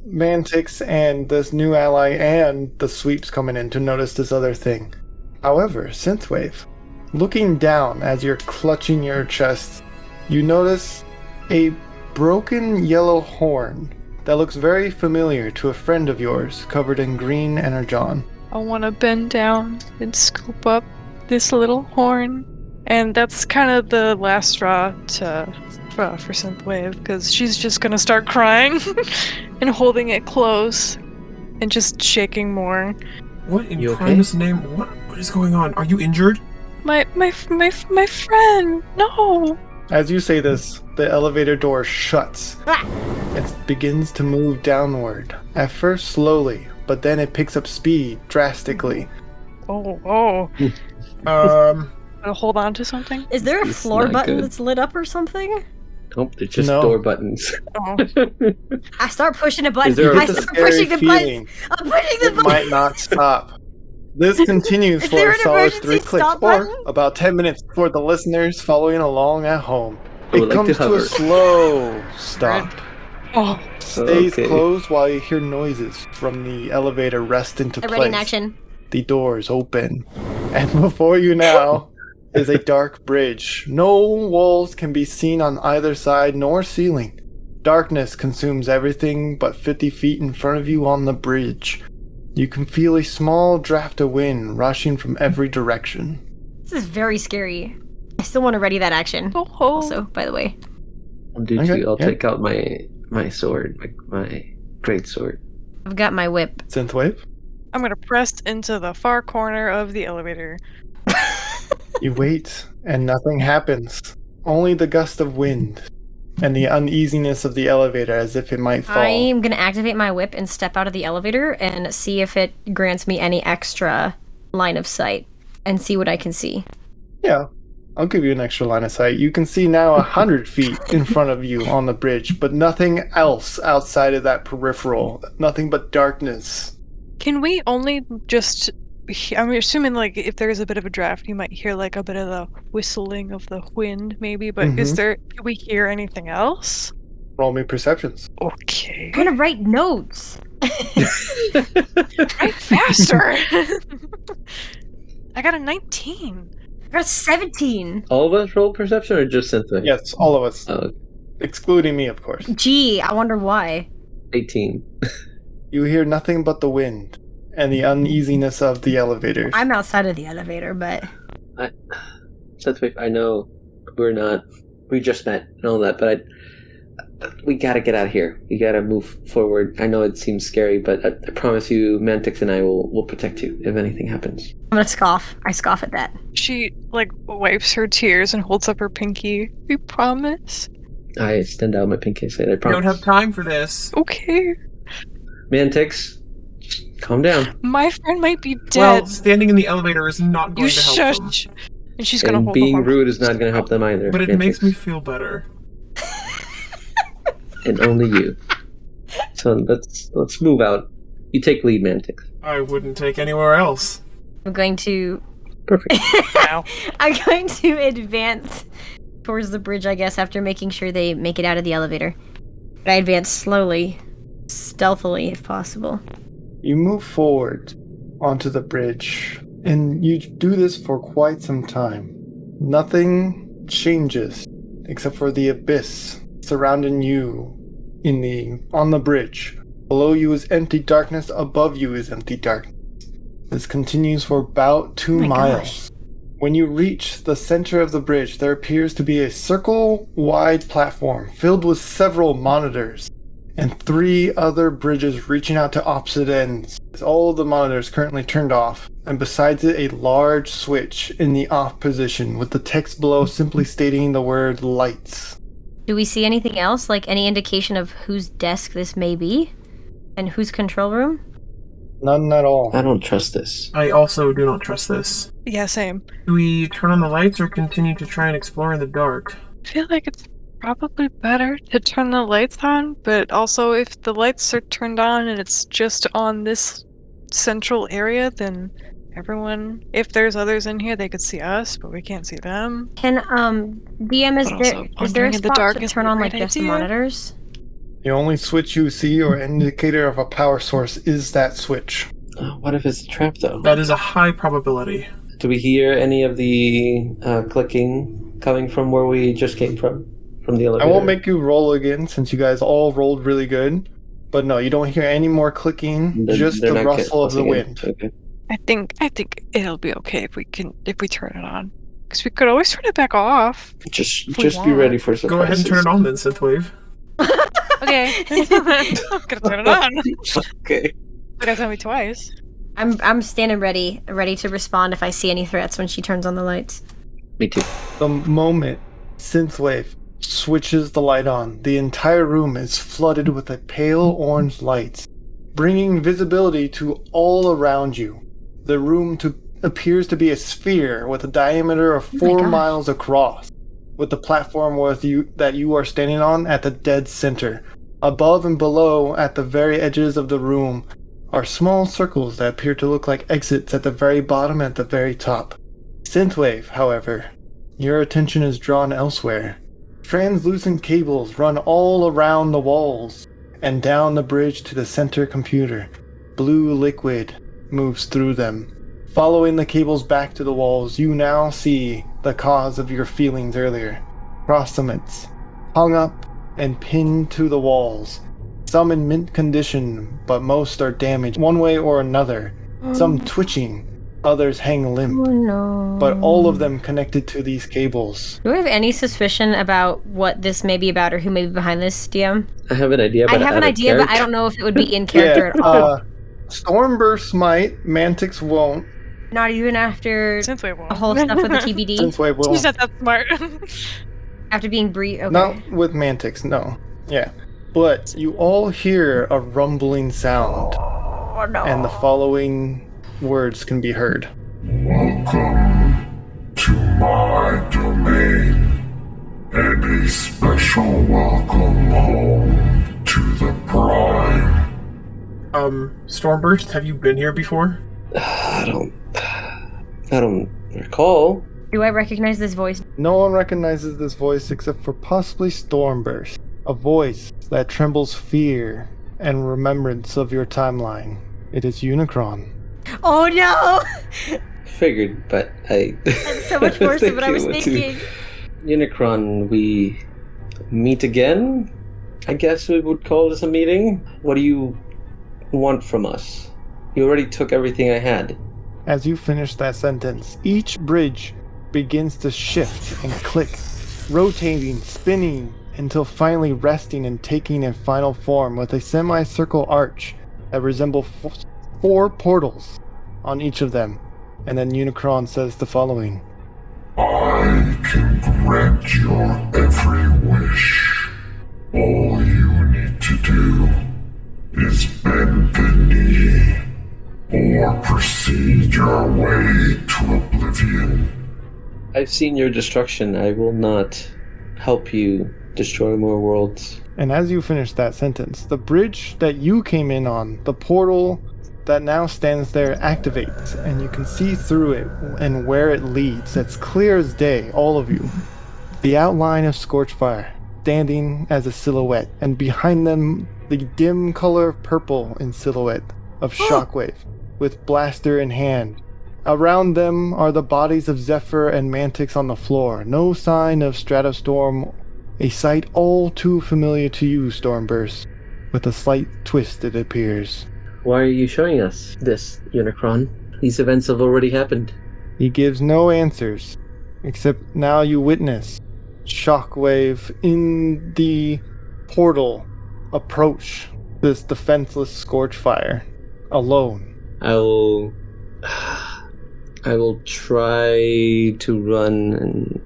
Mantix and this new ally and the sweeps coming in to notice this other thing. However, Synthwave, looking down as you're clutching your chest, you notice a broken yellow horn that looks very familiar to a friend of yours covered in green energon. I want to bend down and scoop up this little horn. And that's kind of the last straw for Synthwave, because she's just going to start crying and holding it close and just shaking more. What in You okay? Primus' name? What is going on? Are you injured? My friend, no! As you say this, the elevator door shuts. Ah! It begins to move downward. At first slowly, but then it picks up speed drastically. Oh. Um, Gotta hold on to something? Is there a It's floor not button good. that's lit up or something? Nope, they're just No. door buttons. Oh. I start pushing a button. Is there a- I It's a start scary pushing the feeling. buttons. I'm pushing the It buttons. might not stop. This continues Is for there a an solid emergency 3 clicks, stop or button? about 10 minutes for the listeners following along at home. I would It like to comes to, hover. a slow stop. Oh. Stays Okay. closed while you hear noises from the elevator rest into I'm place. ready in action. The doors open, and before you now is a dark bridge. No walls can be seen on either side nor ceiling. Darkness consumes everything but 50 feet in front of you on the bridge. You can feel a small draft of wind rushing from every direction. This is very scary. I still want to ready that action. Oh. Also, by the way. I'll do Okay, two. I'll yeah. take out my sword, my great sword. I've got my whip. Synthwave, I'm gonna press into the far corner of the elevator. you wait, and nothing happens. Only the gust of wind and the uneasiness of the elevator as if it might fall. I'm going to activate my whip and step out of the elevator and see if it grants me any extra line of sight and see what I can see. Yeah, I'll give you an extra line of sight. You can see now 100 feet in front of you on the bridge, but nothing else outside of that peripheral. Nothing but darkness. Can we only just... I'm assuming, like, if there's a bit of a draft, you might hear, like, a bit of the whistling of the wind, maybe, but Mhm. can we hear anything else? Roll me perceptions. Okay. I'm going to write notes. Right faster! I got a 19. I got 17. All of us roll perception, or just Synthwave? Yes, all of us. Oh, Excluding me, of course. Gee, I wonder why. 18. You hear nothing but the wind and the uneasiness of the elevators. I'm outside of the elevator, but Synthwave, I know we just met and all that, but we gotta get out of here. We gotta move forward. I know it seems scary, but I promise you, Mantix and I will protect you if anything happens. I'm going to scoff. I scoff at that. She, like, wipes her tears and holds up her pinky. We promise? I extend out my pinky and say, I we promise. don't have time for this. Okay. Mantix, just calm down. My friend might be Well, dead. standing in the elevator is not going You to help them. shush. And she's gonna And hold being up rude is not gonna help them either. But it Mantix. makes me feel better. And only you. So let's move out. You take lead, Mantix. I wouldn't take anywhere else. I'm going to Perfect. Wow. I'm going to advance towards the bridge, I guess, after making sure they make it out of the elevator. I advance slowly, stealthily, if possible. You move forward onto the bridge, and you do this for quite some time. Nothing changes except for the abyss surrounding you on the bridge. Below you is empty darkness, above you is empty darkness. This continues for about 2 Oh my miles. gosh. When you reach the center of the bridge, there appears to be a circle-wide platform filled with several monitors and 3 other bridges reaching out to opposite ends. All the monitors currently turned off, and besides it, a large switch in the off position with the text below simply stating the word lights. Do we see anything else, like any indication of whose desk this may be? And whose control room? None at all. I don't trust this. I also do not trust this. Yeah, same. Do we turn on the lights or continue to try and explore in the dark? I feel like it's probably better to turn the lights on, but also if the lights are turned on and it's just on this central area, then everyone, if there's others in here, they could see us, but we can't see them. Can DM, But also, is there a wandering in the spot dark to isn't turn a on great like just the idea. monitors? The only switch you see or indicator of a power source is that switch. What if it's a trap, though? That is a high probability. Do we hear any of the clicking coming from where we just came from the I elevator? won't make you roll again since you guys all rolled really good. But no, you don't hear any more clicking, Then just they're the not rustle of the clicking in. wind. Okay. I think it'll be okay if we turn it on. Because we could always turn it back off. Just we be want. ready for surprises. Go ahead and turn it on then, Synthwave. Okay. I'm gonna turn it on. Okay. You gotta tell me twice. I'm standing ready to respond if I see any threats when she turns on the lights. Me too. The moment Synthwave switches the light on. The entire room is flooded with a pale orange light, bringing visibility to all around you. The room appears to be a sphere with a diameter of 4 miles across, with the platform that you are standing on at the dead center. Above and below, at the very edges of the room, are small circles that appear to look like exits at the very bottom and at the very top. Synthwave, however, your attention is drawn elsewhere. Translucent cables run all around the walls and down the bridge to the center computer. Blue liquid moves through them. Following the cables back to the walls, you now see the cause of your feelings earlier. Cross-summits, hung up and pinned to the walls. Some in mint condition, but most are damaged one way or another. Some twitching, others hang limp. Oh no. But all of them connected to these cables. Do we have any suspicion about what this may be about or who may be behind this, DM? I have an idea, I but have an idea, but I don't know if it would be in character at all. Stormburst might, Mantix won't. Not even after Synthwave won't. the whole stuff with the TBD? Synthwave will. She's not that smart. After being okay. Not with Mantix, no. Yeah. But you all hear a rumbling sound. Oh no. And the following words can be heard. Welcome to my domain, and a special welcome home to the Prime. Stormburst, have you been here before? I don't recall. Do I recognize this voice? No one recognizes this voice except for possibly Stormburst. A voice that trembles fear and remembrance of your timeline. It is Unicron. Oh no! Figured, but That's so much worse than what I was thinking. Unicron, we meet again? I guess we would call this a meeting? What do you want from us? You already took everything I had. As you finish that sentence, each bridge begins to shift and click, rotating, spinning, until finally resting and taking a final form with a semicircle arch that resembles 4 portals on each of them. And then Unicron says the following. I can grant your every wish. All you need to do is bend the knee or proceed your way to oblivion. I've seen your destruction. I will not help you destroy more worlds. And as you finish that sentence, the bridge that you came in on, the portal that now stands there, activates, and you can see through it and where it leads. It's clear as day, all of you. The outline of Scorchfire, standing as a silhouette, and behind them, the dim color of purple in silhouette of Shockwave, with blaster in hand. Around them are the bodies of Zephyr and Mantix on the floor. No sign of Stratostorm, a sight all too familiar to you, Stormburst. With a slight twist, it appears. Why are you showing us this, Unicron? These events have already happened. He gives no answers, except now you witness Shockwave in the portal approach this defenseless Scorchfire alone. I will try to run and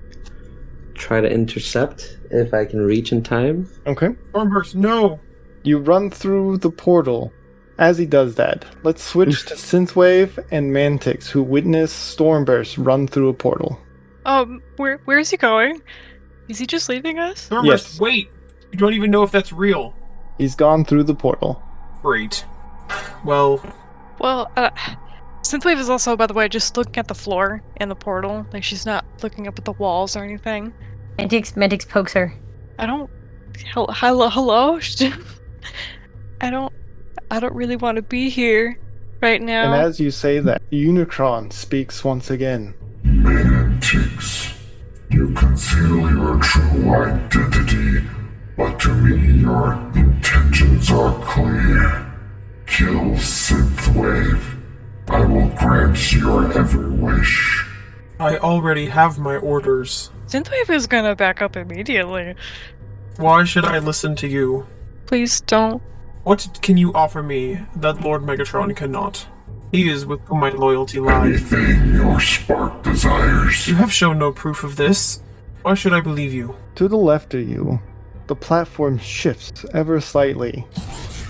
try to intercept if I can reach in time. Okay. Stormburst, no! You run through the portal. As he does that, let's switch to Synthwave and Mantix, who witness Stormburst run through a portal. Where is he going? Is he just leaving us? Stormburst, Yes. wait! You don't even know if that's real. He's gone through the portal. Great. Well, Synthwave is also, by the way, just looking at the floor in the portal. Like, she's not looking up at the walls or anything. Mantix pokes her. Hello? I don't really want to be here right now. And as you say that, Unicron speaks once again. Mantix, you conceal your true identity, but to me your intentions are clear. Kill Synthwave. I will grant your every wish. I already have my orders. Synthwave is gonna back up immediately. Why should I listen to you? Please don't. What can you offer me that Lord Megatron cannot? He is with whom my loyalty lies. Anything your spark desires. You have shown no proof of this. Why should I believe you? To the left of you, the platform shifts ever slightly,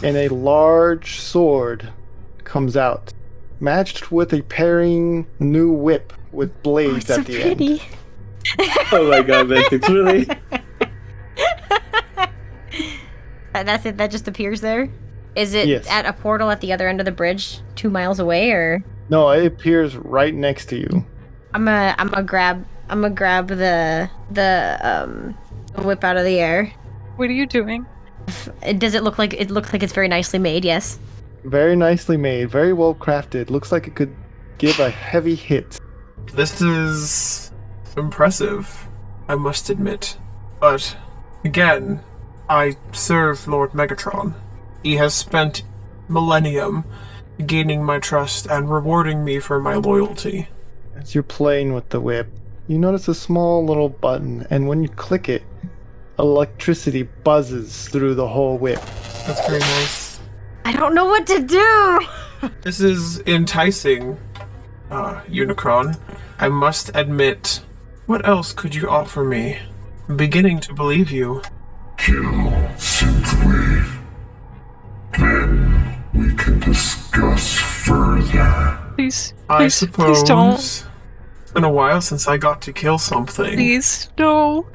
and a large sword comes out, matched with a pairing new whip with blades Oh, at so the pretty. end. Oh my god, Matrix, really? That's it. That just appears there. Is it Yes. at a portal at the other end of the bridge, 2 miles away, or? No, it appears right next to you. I'm gonna grab the whip out of the air. What are you doing? Does it look like it's very nicely made? Yes. Very nicely made, very well crafted. Looks like it could give a heavy hit. This is impressive, I must admit. But, again, I serve Lord Megatron. He has spent millennium gaining my trust and rewarding me for my loyalty. As you're playing with the whip, you notice a small little button, and when you click it, electricity buzzes through the whole whip. That's very nice. I don't know what to do. This is enticing, Unicron. I must admit. What else could you offer me? I'm beginning to believe you. Kill Synthwave. Then we can discuss further. Please, I please, suppose. please don't. It's been a while since I got to kill something. Please, no.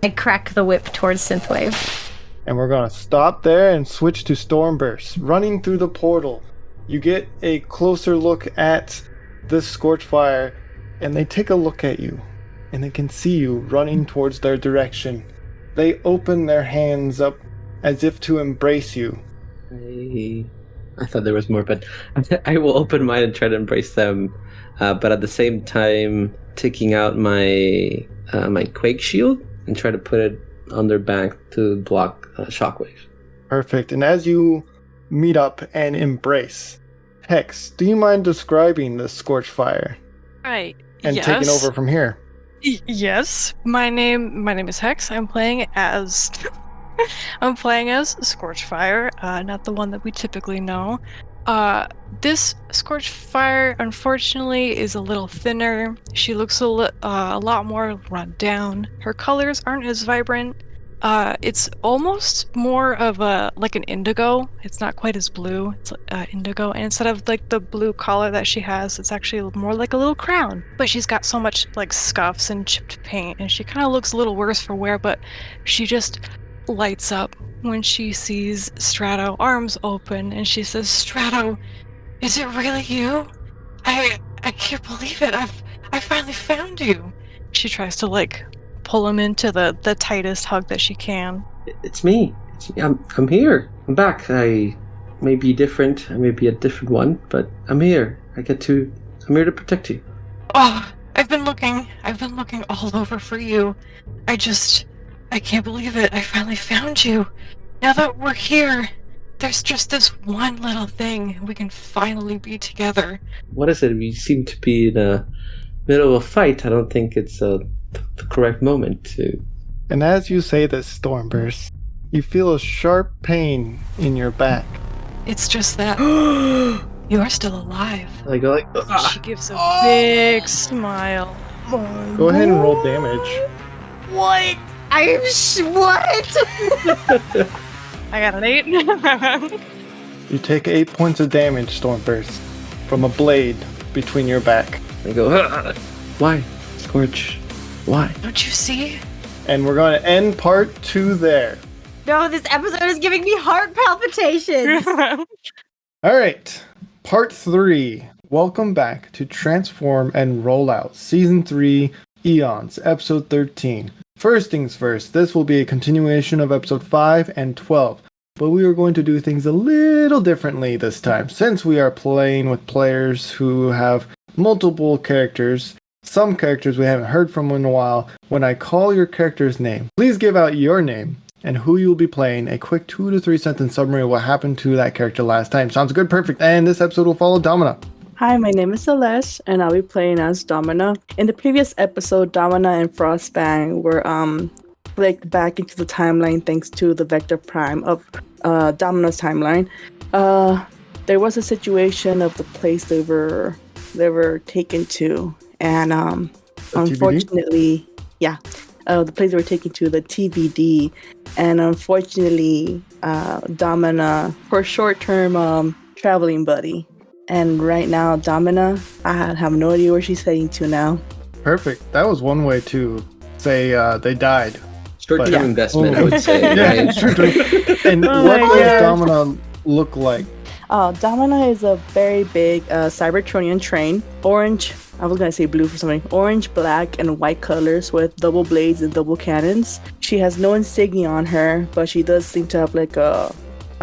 I crack the whip towards Synthwave. And we're gonna stop there and switch to Stormburst, running through the portal. You get a closer look at this Scorchfire, and they take a look at you, and they can see you running towards their direction. They open their hands up as if to embrace you. I thought there was more, but I will open mine and try to embrace them, but at the same time taking out my my Quake Shield and try to put it on their back to block Shockwave. Perfect. And as you meet up and embrace, Hex, do you mind describing the Scorchfire Right. and yes. taking over from here? Yes. My name is Hex. I'm playing as Scorchfire, not the one that we typically know. This Scorchfire, unfortunately, is a little thinner. She looks a lot more run down. Her colors aren't as vibrant. It's almost more of like an indigo. It's not quite as blue. It's indigo, and instead of like the blue collar that she has, it's actually more like a little crown. But she's got so much like scuffs and chipped paint, and she kind of looks a little worse for wear. But she just lights up when she sees Strato, arms open, and she says, "Strato, is it really you? I can't believe it. I finally found you." She tries to like pull him into the tightest hug that she can. It's me. I'm here. I'm back. I may be different. I may be a different one, but I'm here. I'm here to protect you. Oh, I've been looking all over for you. I can't believe it. I finally found you. Now that we're here, there's just this one little thing. We can finally be together. What is it? We seem to be in the middle of a fight. I don't think it's the correct moment to... And as you say this, Stormburst, you feel a sharp pain in your back. It's just that you're still alive. I go like... She gives a big smile. Go ahead and roll damage. What? What? I got an 8. You take 8 points of damage, Stormburst, from a blade between your back. I go, why? Scorch, why? Don't you see? And we're going to end part 2 there. No, this episode is giving me heart palpitations. All right, part 3. Welcome back to Transform and Rollout, Season 3, Eons, Episode 13. First things first, this will be a continuation of Episode 5 and 12, but we are going to do things a little differently this time, since we are playing with players who have multiple characters, some characters we haven't heard from in a while. When I call your character's name, please give out your name and who you'll be playing, a quick 2 to 3 sentence summary of what happened to that character last time. Sounds good? Perfect. And this episode will follow Domina. Hi, my name is Celeste, and I'll be playing as Domina. In the previous episode, Domina and Frostbang were flicked back into the timeline thanks to the Vector Prime of Domina's timeline. There was a situation of the place they were taken to, and unfortunately, the place they were taking to, the TBD. And unfortunately, Domina, for short-term traveling buddy. And right now, Domina, I have no idea where she's heading to now. Perfect. That was one way to say they died. Short-term But- investment, I would say. Yeah, right? short-term. And Oh what my does God. Domina look like? Domina is a very big Cybertronian train. Orange, I was going to say blue for something. Orange, black, and white colors with double blades and double cannons. She has no insignia on her, but she does seem to have like a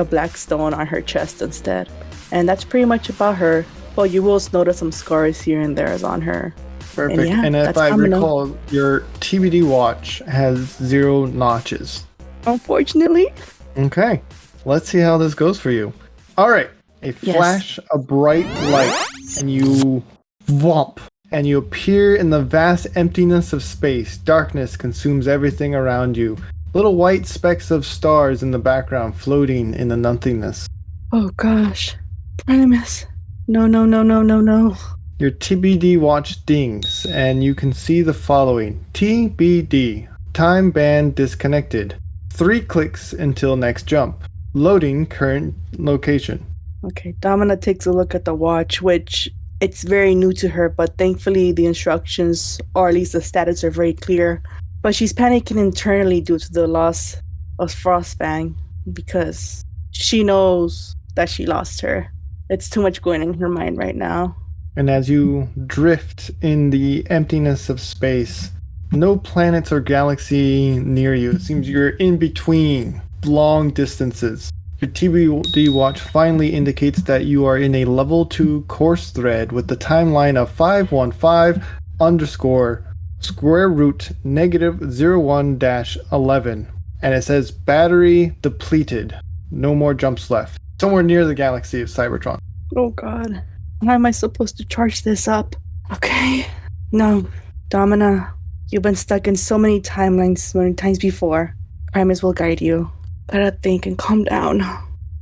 black stone on her chest instead. And that's pretty much about her. Well, you will notice some scars here and there on her. Perfect. yeah, And if that's I Domino. recall, your TBD watch has 0 notches. Unfortunately. Okay. Let's see how this goes for you. All right. A Yes. flash of bright light, and you whomp, and you appear in the vast emptiness of space. Darkness consumes everything around you. Little white specks of stars in the background floating in the nothingness. Oh gosh. Primus. No, no, no, no, no, no. Your TBD watch dings, and you can see the following. TBD. Time band disconnected. 3 clicks until next jump. Loading current location. Okay, Domina takes a look at the watch, which it's very new to her, but thankfully the instructions, or at least the status, are very clear. But she's panicking internally due to the loss of Frostfang because she knows that she lost her. It's too much going in her mind right now. And as you drift in the emptiness of space, no planets or galaxy near you. It seems you're in between long distances. Your TBD watch finally indicates that you are in a level 2 course thread with the timeline of 515 underscore square root negative 01-11. And it says battery depleted. No more jumps left. Somewhere near the galaxy of Cybertron. Oh god. How am I supposed to charge this up? Okay. No. Domina, you've been stuck in so many timelines so many times before. Primus will guide you. Gotta think and calm down.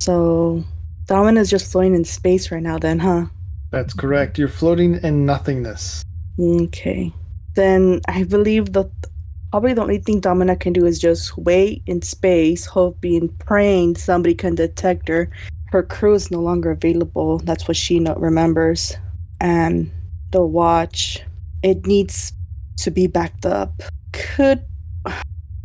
So, Domina's just floating in space right now then, huh? That's correct. You're floating in nothingness. Okay. Then I believe that probably the only thing Domina can do is just wait in space, hoping, praying somebody can detect her. Her crew is no longer available. That's what she remembers. And the watch, it needs to be backed up. Could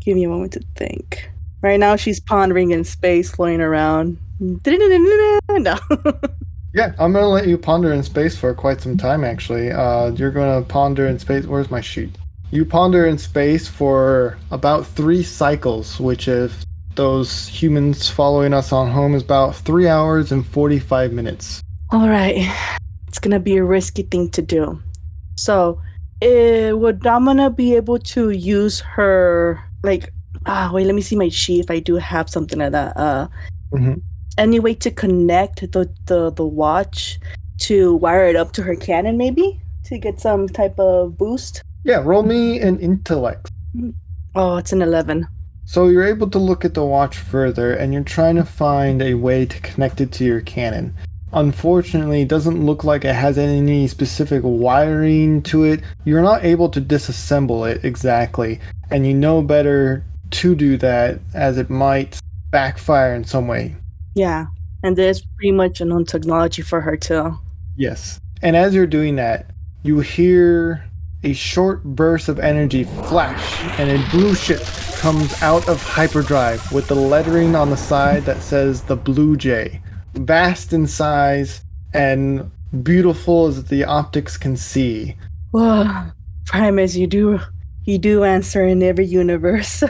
give me a moment to think. Right now she's pondering in space, floating around. No. Yeah, I'm gonna let you ponder in space for quite some time. Actually, you're gonna ponder in space. Where's my sheet? You ponder in space for about 3 cycles, which, if those humans following us on home, is about 3 hours and 45 minutes. All right. It's gonna be a risky thing to do. So, would Domina be able to use her, like, wait, let me see my sheet if I do have something like that. Mhm. Any way to connect the watch to wire it up to her cannon, maybe? To get some type of boost? Yeah, roll me an intellect. Oh, it's an 11. So you're able to look at the watch further, and you're trying to find a way to connect it to your cannon. Unfortunately, it doesn't look like it has any specific wiring to it. You're not able to disassemble it exactly, and you know better to do that, as it might backfire in some way. Yeah. And there's pretty much a known technology for her too. Yes. And as you're doing that, you hear a short burst of energy flash, and a blue ship comes out of hyperdrive with the lettering on the side that says the Blue Jay. Vast in size and beautiful as the optics can see. Whoa. Primus, you do answer in every universe.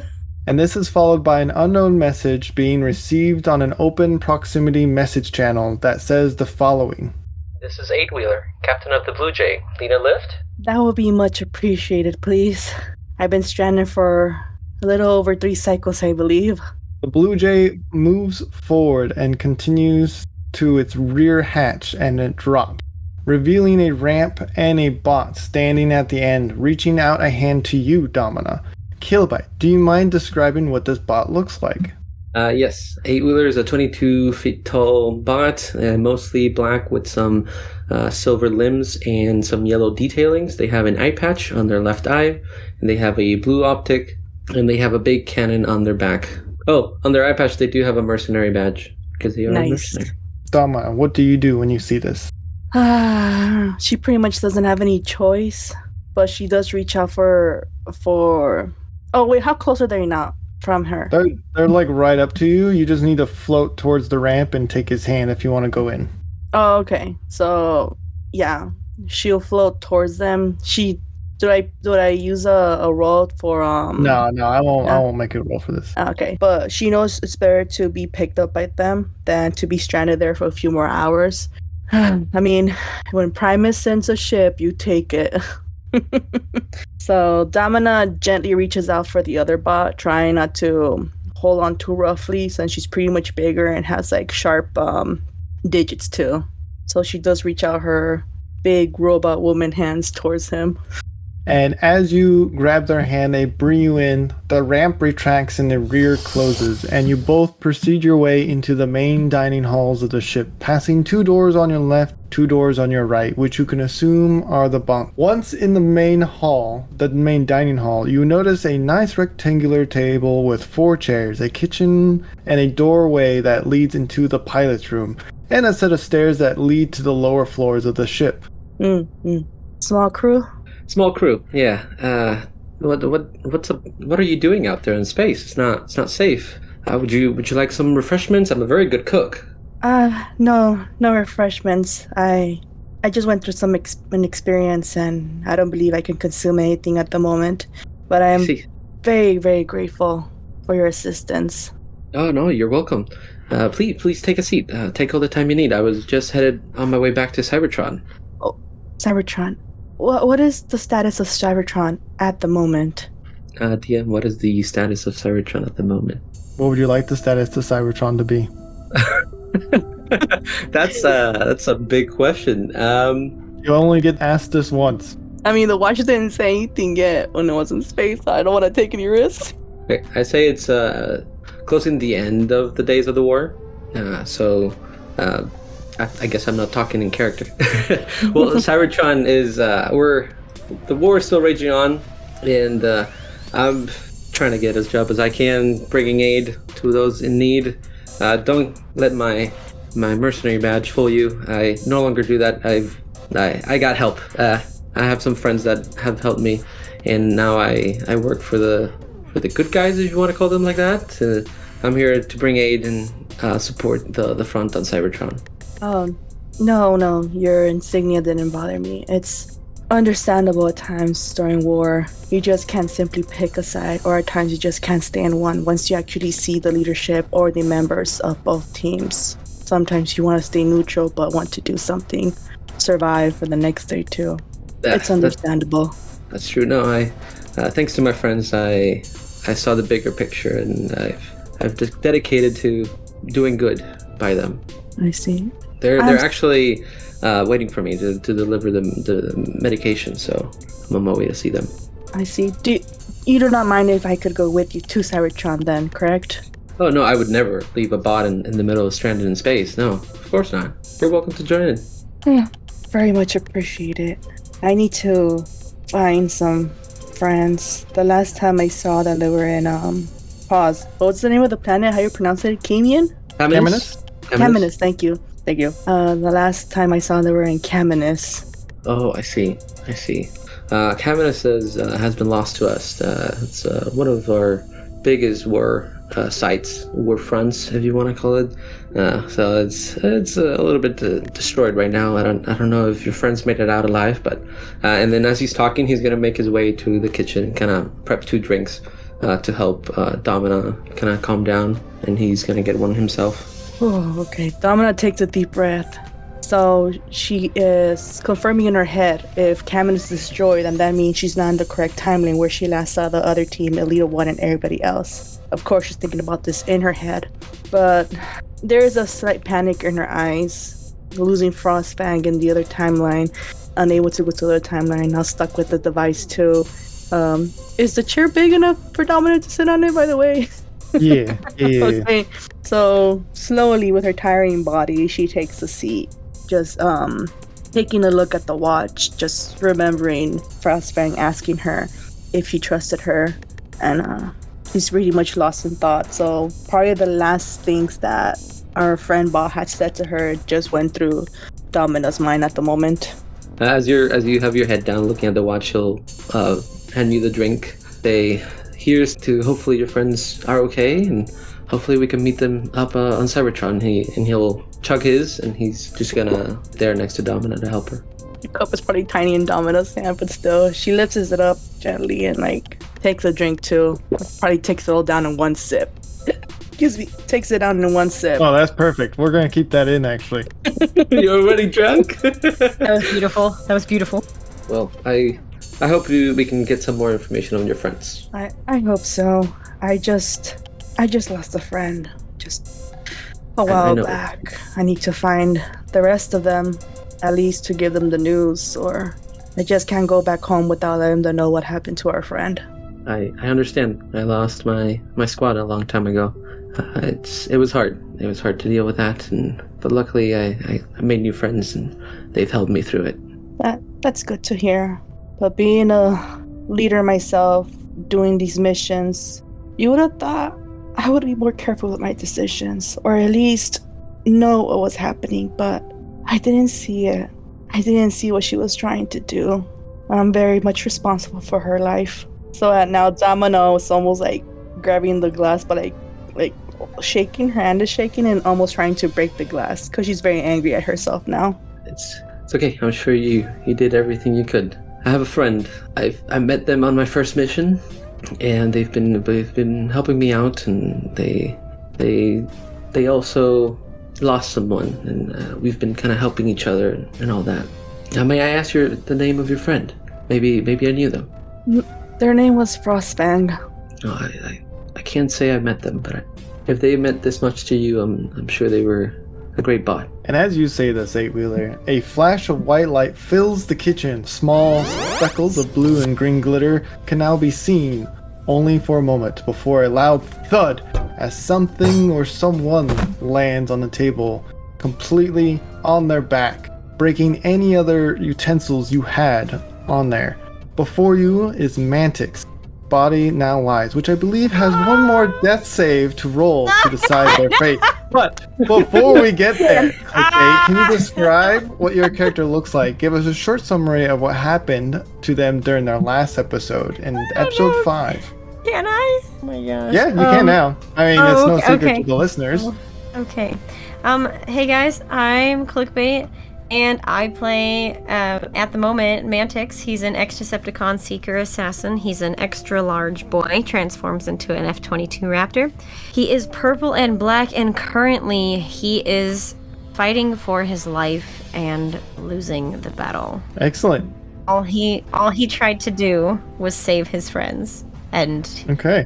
And this is followed by an unknown message being received on an open proximity message channel that says the following. This is 8-Wheeler, captain of the Blue Jay. Need a lift? That would be much appreciated, please. I've been stranded for a little over 3 cycles, I believe. The Blue Jay moves forward and continues to its rear hatch, and it drops, revealing a ramp and a bot standing at the end, reaching out a hand to you, Domina. Killbite, do you mind describing what this bot looks like? Yes. 8-Wheeler is a 22 feet tall bot, mostly black with some silver limbs and some yellow detailings. They have an eye patch on their left eye, and they have a blue optic, and they have a big cannon on their back. Oh, on their eye patch, they do have a mercenary badge because they are a mercenary. Dama, what do you do when you see this? She pretty much doesn't have any choice, but she does reach out for. Oh wait, how close are they now from her? They're like right up to you. You just need to float towards the ramp and take his hand if you want to go in. Oh, okay. So yeah, she'll float towards them. Do I use a roll for No, I won't make a roll for this. Okay, but she knows it's better to be picked up by them than to be stranded there for a few more hours. I mean, when Primus sends a ship, you take it. So Damina gently reaches out for the other bot, trying not to hold on too roughly since she's pretty much bigger and has like sharp digits too. So she does reach out her big robot woman hands towards him. And as you grab their hand, they bring you in, the ramp retracts and the rear closes, and you both proceed your way into the main dining halls of the ship, passing 2 doors on your left, 2 doors on your right, which you can assume are the bunk. Once in the main hall, the main dining hall, you notice a nice rectangular table with 4 chairs, a kitchen, and a doorway that leads into the pilot's room, and a set of stairs that lead to the lower floors of the ship. Small crew? Small crew, yeah. What are you doing out there in space? It's not safe. Would you like some refreshments? I'm a very good cook. No refreshments. I just went through an experience, and I don't believe I can consume anything at the moment. But I am very, very grateful for your assistance. Oh no, you're welcome. Please take a seat. Take all the time you need. I was just headed on my way back to Cybertron. Oh, Cybertron. What is the status of Cybertron at the moment? DM, what is the status of Cybertron at the moment? What would you like the status of Cybertron to be? That's a big question. You only get asked this once. I mean, the watch didn't say anything yet when it was in space, so I don't want to take any risks. Okay, I say it's closing the end of the days of the war. I guess I'm not talking in character. Well, Cybertron is the war is still raging on, and I'm trying to get as job as I can, bringing aid to those in need. Don't let my mercenary badge fool you. I no longer do that. I got help. I have some friends that have helped me, and now I work for the good guys, if you want to call them like that. I'm here to bring aid and support the front on Cybertron. Oh, no, your insignia didn't bother me. It's understandable at times during war. You just can't simply pick a side, or at times you just can't stand one once you actually see the leadership or the members of both teams. Sometimes you want to stay neutral but want to do something, survive for the next day too. It's understandable. That's true. No, thanks to my friends, I saw the bigger picture, and I've dedicated to doing good by them. I see. They're actually waiting for me to deliver the medication, so I'm on my way to see them. I see. You do not mind if I could go with you to Cybertron then, correct? Oh no, I would never leave a bot in the middle of stranded in space. No, of course not. You're welcome to join in. Very much appreciate it. I need to find some friends. The last time I saw them, they were in pause. What's the name of the planet? How you pronounce it? Camion? Caminus. Thank you. The last time I saw them, they were in Caminus. Oh, I see. Caminus has been lost to us. It's one of our biggest war sites, war fronts, if you want to call it. So it's a little bit destroyed right now. I don't know if your friends made it out alive, but and then as he's talking, he's gonna make his way to the kitchen, kind of prep 2 drinks to help Domina kind of calm down, and he's gonna get one himself. Oh, okay. Domina takes a deep breath. So she is confirming in her head, if Camin is destroyed, then that means she's not in the correct timeline where she last saw the other team, Elita 1 and everybody else. Of course, she's thinking about this in her head. But there is a slight panic in her eyes, losing Frostfang in the other timeline, unable to go to the other timeline, now stuck with the device too. Is the chair big enough for Domina to sit on it, by the way? Yeah. Okay. So slowly, with her tiring body, she takes a seat, just taking a look at the watch, just remembering Frostfang asking her, if he trusted her, and he's pretty much lost in thought. So probably the last things that our friend Ba had said to her just went through Domina's mind at the moment. As you have your head down looking at the watch, he'll hand you the drink. Say, here's to hopefully your friends are okay, and hopefully we can meet them up on Cybertron. He'll chug his, and he's just gonna there next to Domina to help her. The cup is probably tiny in Domina's hand, but still, she lifts it up gently and takes a drink too. Probably takes it all down in one sip. Excuse me, takes it down in one sip. Oh, that's perfect. We're gonna keep that in, actually. You're already drunk? That was beautiful. That was beautiful. Well, I hope we can get some more information on your friends. I hope so. I just lost a friend just a while back. I need to find the rest of them, at least to give them the news, or I just can't go back home without letting them know what happened to our friend. I understand. I lost my squad a long time ago. It was hard. It was hard to deal with that, but luckily I made new friends, and they've helped me through it. That's good to hear. But being a leader myself, doing these missions, you would have thought I would be more careful with my decisions, or at least know what was happening, but I didn't see it. I didn't see what she was trying to do. I'm very much responsible for her life. So now Domino is almost grabbing the glass, but like shaking, her hand is shaking and almost trying to break the glass because she's very angry at herself now. It's okay. I'm sure you did everything you could. I have a friend. I met them on my first mission, and they've been helping me out, and they also lost someone, and we've been kind of helping each other and all that. Now, may I ask the name of your friend? Maybe I knew them. Their name was Frostfang. Oh, I can't say I met them, but if they meant this much to you, I'm sure they were a great bot. And as you say this, 8-wheeler, a flash of white light fills the kitchen. Small speckles of blue and green glitter can now be seen, only for a moment before a loud thud as something or someone lands on the table, completely on their back, breaking any other utensils you had on there. Before you is Mantix. Body now lies, which I believe has one more death save to roll to decide their fate. But before we get there, okay, can you describe what your character looks like? Give us a short summary of what happened to them during their last episode in episode 5. Can I? Oh my gosh. Yeah, you can now. I mean, it's no secret to the listeners. Okay. Hey guys, I'm Clickbait, and I play, at the moment, Mantix. He's an ex-Decepticon Seeker Assassin. He's an extra-large boy, transforms into an F-22 Raptor. He is purple and black, and currently he is fighting for his life and losing the battle. Excellent. All he tried to do was save his friends, and... Okay.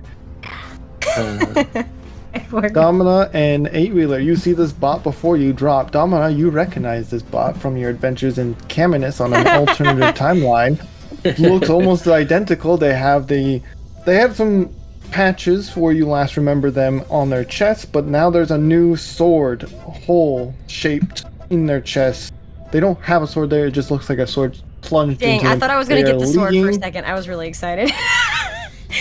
Domina and 8-wheeler, you see this bot before you drop. Domina, you recognize this bot from your adventures in Caminus on an alternative timeline. Looks almost identical. They have some patches where you last remember them on their chest, but now there's a new sword hole shaped in their chest. They don't have a sword there, it just looks like a sword plunged into Dang, I thought I was gonna get the sword for a leaking. second. I was really excited.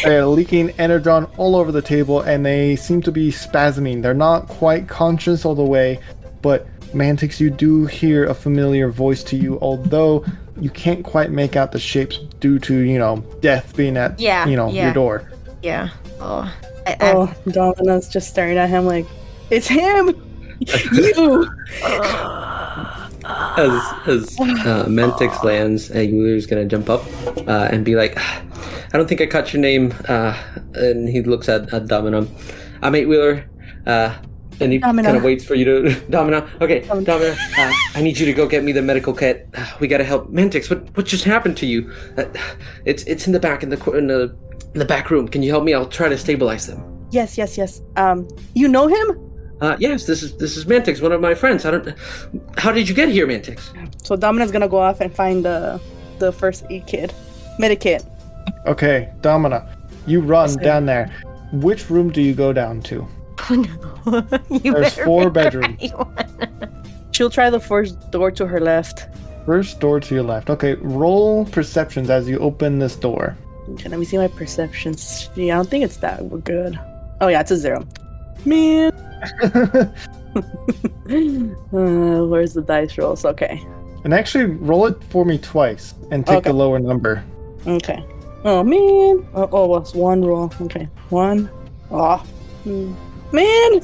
They're leaking energon all over the table, and they seem to be spasming. They're not quite conscious all the way, but Mantix, you do hear a familiar voice to you, although you can't quite make out the shapes due to, death being at, your door. Yeah. Oh. Domina's just staring at him like, it's him! You! As Mantix lands, Euler's gonna jump up and be like, I don't think I caught your name. And he looks at Domino. I'm 8-wheeler. And he kind of waits for you to... Domino. Okay, Domino, I need you to go get me the medical kit. We gotta help. Mantix, what just happened to you? It's in the back, in the back room. Can you help me? I'll try to stabilize them. Yes. You know him? Yes, this is Mantix, one of my friends. How did you get here, Mantix? So Domina's gonna go off and find the first aid kit. Medikit. Okay, Domina, you run down there. Which room do you go down to? Oh no. There's 4 bedrooms. She'll try the first door to her left. First door to your left. Okay, roll perceptions as you open this door. Okay, let me see my perceptions. Yeah, I don't think it's that good. Oh yeah, it's a 0. Man. Where's the dice rolls? Okay. And actually, roll it for me twice and take Okay. the lower number. Okay. Oh man. Oh, it's 1 roll. Okay. 1. Oh. Man.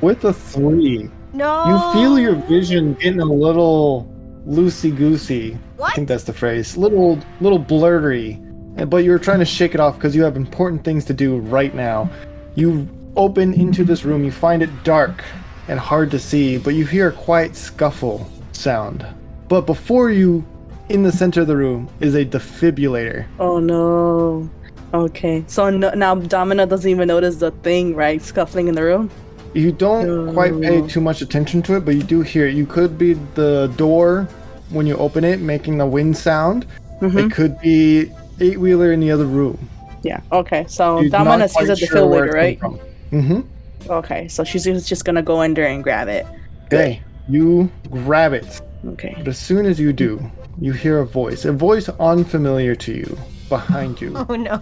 With a 3, No. you feel your vision getting a little loosey-goosey. What? I think that's the phrase. Little blurry. But you're trying to shake it off because you have important things to do right now. You open into this room. You find it dark and hard to see, but you hear a quiet scuffle sound. But before you, in the center of the room, is a defibrillator. Oh no. Okay. So now Domina doesn't even notice the thing, right? Scuffling in the room. You don't quite pay too much attention to it, but you do hear it. You could be the door when you open it making the wind sound. It could be 8-wheeler in the other room. Yeah. Okay. So You're Domina not sees a quite sure where defibrillator, it right? came from. Okay. So she's just gonna go in there and grab it. Okay, you grab it. Okay. But as soon as you do, you hear a voice unfamiliar to you, behind you. Oh no.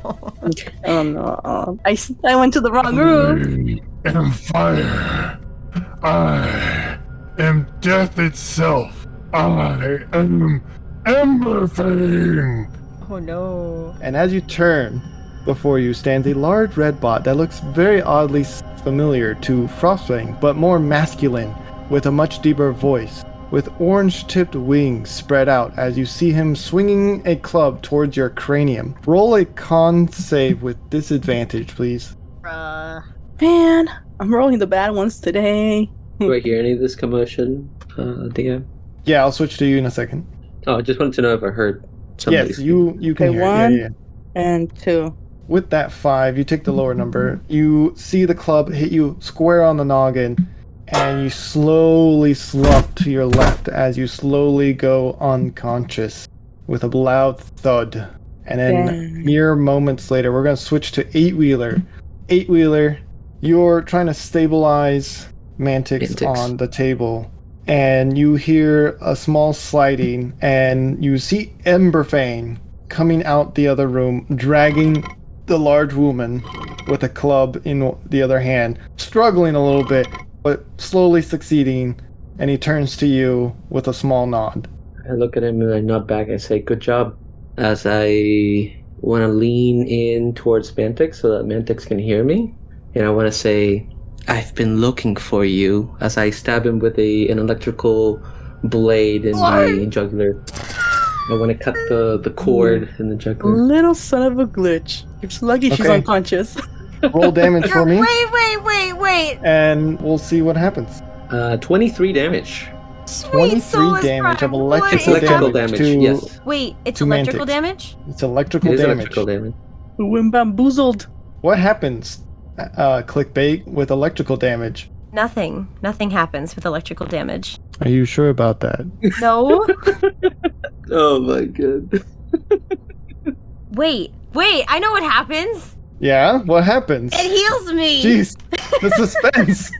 Oh no. I went to the wrong room. I am fire. I am death itself. I am Emberfang. Oh no. And as you turn, before you stands a large red bot that looks very oddly familiar to Frostfang, but more masculine, with a much deeper voice, with orange-tipped wings spread out as you see him swinging a club towards your cranium. Roll a con save with disadvantage, please. Man, I'm rolling the bad ones today. Do I hear any of this commotion, DM? Yeah, I'll switch to you in a second. Oh, I just wanted to know if I heard somebody. Yes, you can Okay, hear 1 it. Yeah. and 2. With that 5, you take the lower number. You see the club hit you square on the noggin, and you slowly slump to your left as you slowly go unconscious with a loud thud. And then Dang. mere moments later, we're going to switch to 8-wheeler. 8-wheeler, you're trying to stabilize Mantix on the table. And you hear a small sliding, and you see Emberfang coming out the other room, dragging the large woman with a club in the other hand, struggling a little bit, but slowly succeeding, and he turns to you with a small nod. I look at him and I nod back. I say, "Good job." As I want to lean in towards Mantix so that Mantix can hear me, and I want to say, "I've been looking for you." As I stab him with an electrical blade in the jugular. I want to cut the cord in the jugular. Little son of a glitch. It's lucky she's Okay. unconscious. Roll damage for me, Wait. and we'll see what happens. 23 damage. Sweet 23 Solus damage of Prime, electrical wait. Electrical damage damage, to, yes. Wait, it's to electrical Mantix. damage? It's electrical It is damage. electrical damage. When bamboozled. What happens, clickbait, with electrical damage? Nothing. Nothing happens with electrical damage. Are you sure about that? No. Oh my god. Wait. I know what happens. Yeah? What happens? It heals me. Jeez, the suspense.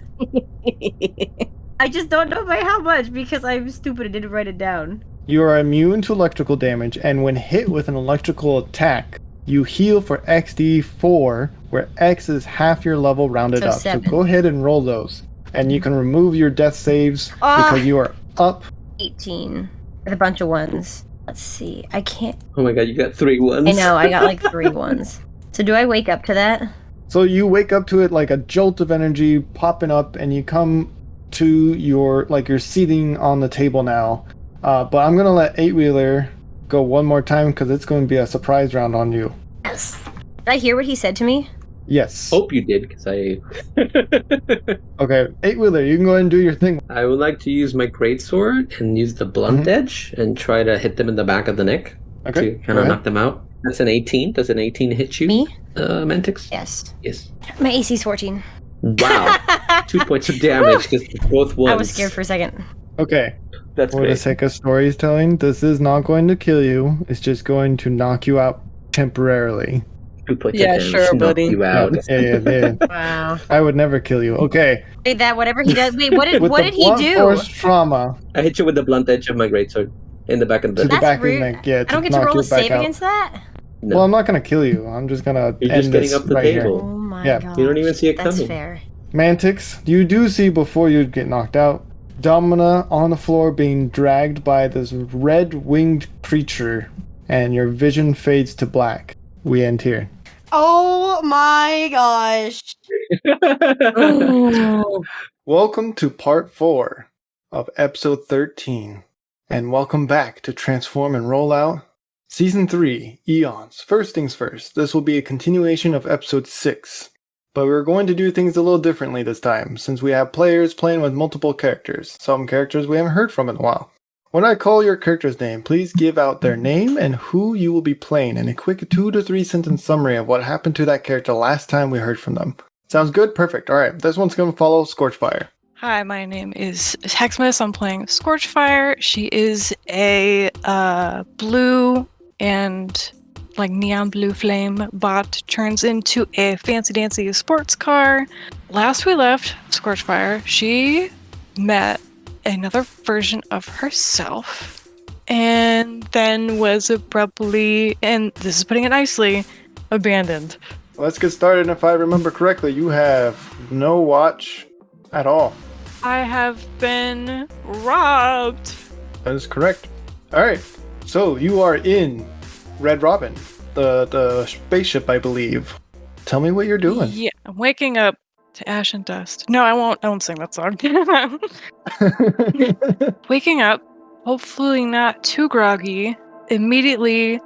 I just don't know by how much because I'm stupid and didn't write it down. You are immune to electrical damage, and when hit with an electrical attack, you heal for XD4, where X is half your level rounded So up. 7. So go ahead and roll those. And you can remove your death saves because you are up. 18 with a bunch of ones. Let's see. I can't. Oh my god, you got 3 ones. I know. I got like 3 ones. So do I wake up to that? So you wake up to it like a jolt of energy popping up, and you come to your, like, you're seating on the table now. But I'm going to let 8-wheeler go one more time because it's going to be a surprise round on you. Yes. Did I hear what he said to me? Yes. Hope you did, because I... Okay, 8-wheeler, you can go ahead and do your thing. I would like to use my greatsword and use the blunt edge and try to hit them in the back of the neck Okay, to kind of knock them out. That's an 18. Does an 18 hit you? Me? Mantix? Yes. Yes. My AC's 14. Wow. 2 points of damage because both ones. I was scared for a second. Okay, That's for the great. sake of storytelling, this is not going to kill you. It's just going to knock you out temporarily. 2 points Yeah, of damage sure, to knock buddy. you out. Yeah. Wow. I would never kill you. Okay. Wait, that whatever he does. Wait, what did With what the did he blunt do? force trauma I hit you with the blunt edge of my greatsword in the back of the to the That's back rude. of the neck. Yeah, I don't get to knock roll you a back save out. against that. No. Well, I'm not gonna kill you. I'm just gonna You're end just getting this up the right table. Oh my Yeah. god. You don't even see it That's coming. fair. Mantix, you do see before you get knocked out, Domina on the floor being dragged by this red-winged creature, and your vision fades to black. We end here. Oh my gosh. Welcome to part 4 of episode 13, and welcome back to Transform and Roll Out Season 3, Eons. First things first, this will be a continuation of episode 6. But we're going to do things a little differently this time, since we have players playing with multiple characters, some characters we haven't heard from in a while. When I call your character's name, please give out their name and who you will be playing, and a quick 2 to 3 sentence summary of what happened to that character last time we heard from them. Sounds good? Perfect. Alright, this one's going to follow Scorchfire. Hi, my name is Hexamis. I'm playing Scorchfire. She is a blue and like neon blue flame bot, turns into a fancy dancy sports car. Last we left Scorchfire, she met another version of herself and then was abruptly, and this is putting it nicely, abandoned. Let's get started, and if I remember correctly, you have no watch at all. I have been robbed. That is correct. Alright, so you are in Red Robin, the spaceship, I believe. Tell me what you're doing. Yeah, I'm waking up to ash and dust. No, I won't sing that song. Waking up, hopefully not too groggy, immediately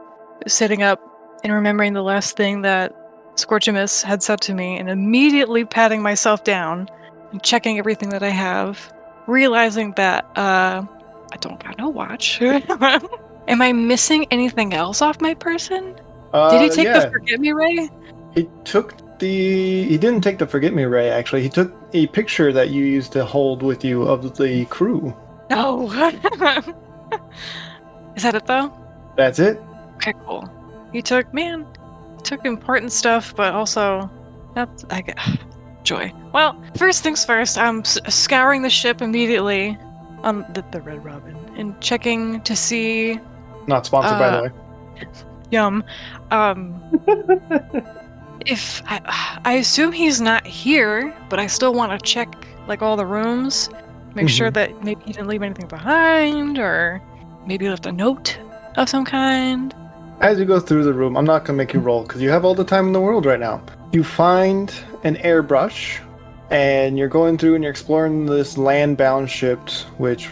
sitting up and remembering the last thing that Scorchimus had said to me, and immediately patting myself down and checking everything that I have, realizing that I don't got no watch. Am I missing anything else off my person? Did he take the Forget Me Ray? He didn't take the Forget Me Ray, actually. He took a picture that you used to hold with you of the crew. No. Is that it though? That's it. Okay, cool. He took important stuff, but also joy. Well, first things first, I'm scouring the ship immediately on the Red Robin and checking to see. Not sponsored, by the way. Yum. If I assume he's not here, but I still want to check like all the rooms, make sure that maybe he didn't leave anything behind, or maybe he left a note of some kind. As you go through the room, I'm not going to make you roll because you have all the time in the world right now. You find an airbrush, and you're going through and you're exploring this land-bound ship, which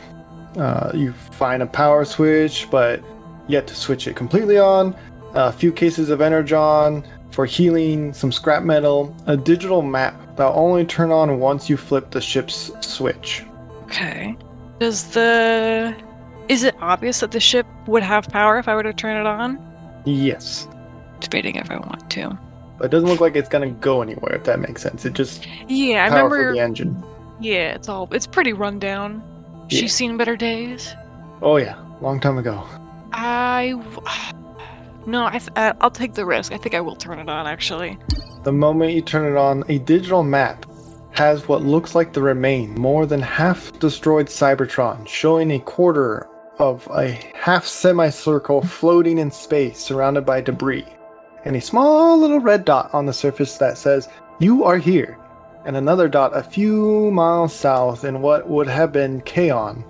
you find a power switch, but yet to switch it completely on, a few cases of energon for healing, some scrap metal, a digital map that'll only turn on once you flip the ship's switch. Okay. Is it obvious that the ship would have power if I were to turn it on? Yes. Debating if I want to. But it doesn't look like it's gonna go anywhere, if that makes sense. It just I power remember for the engine. Yeah, it's pretty run down. Yeah. She's seen better days. Oh yeah, long time ago. I'll take the risk. I think I will turn it on, actually. The moment you turn it on, a digital map has what looks like the remain, more than half destroyed Cybertron, showing a quarter of a half semicircle floating in space surrounded by debris, and a small little red dot on the surface that says, "You are here," and another dot a few miles south in what would have been Kaon,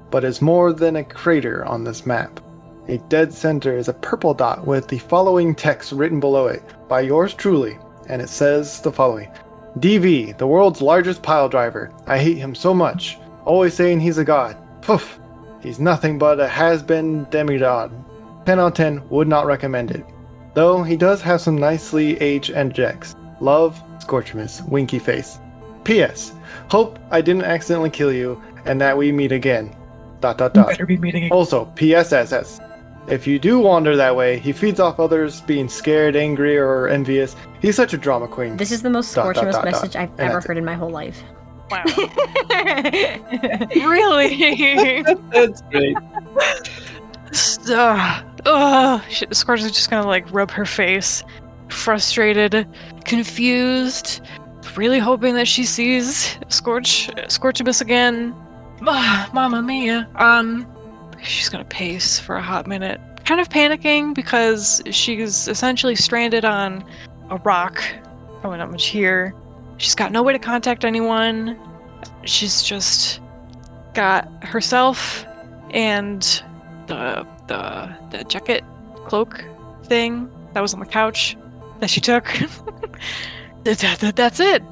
but is more than a crater on this map. A dead center is a purple dot with the following text written below it, by yours truly, and it says the following: DV, the world's largest pile driver. I hate him so much. Always saying he's a god. Poof. He's nothing but a has-been demigod. 10 out of 10, would not recommend it. Though he does have some nicely aged injects. Love, Scorchimus, winky face. P.S. Hope I didn't accidentally kill you, and that we meet again. ... Better be meeting again. Also, PSSS. If you do wander that way, he feeds off others being scared, angry, or envious. He's such a drama queen. This is the most Scorchimus message I've ever heard in my whole life. Wow. Really? That's great. Scorch is just gonna like rub her face, frustrated, confused, really hoping that she sees Scorchimus again. Mamma mia. She's gonna pace for a hot minute. kind of panicking because she's essentially stranded on a rock. Probably not much here. She's got no way to contact anyone. She's just got herself and the jacket cloak thing that was on the couch that she took. That's it.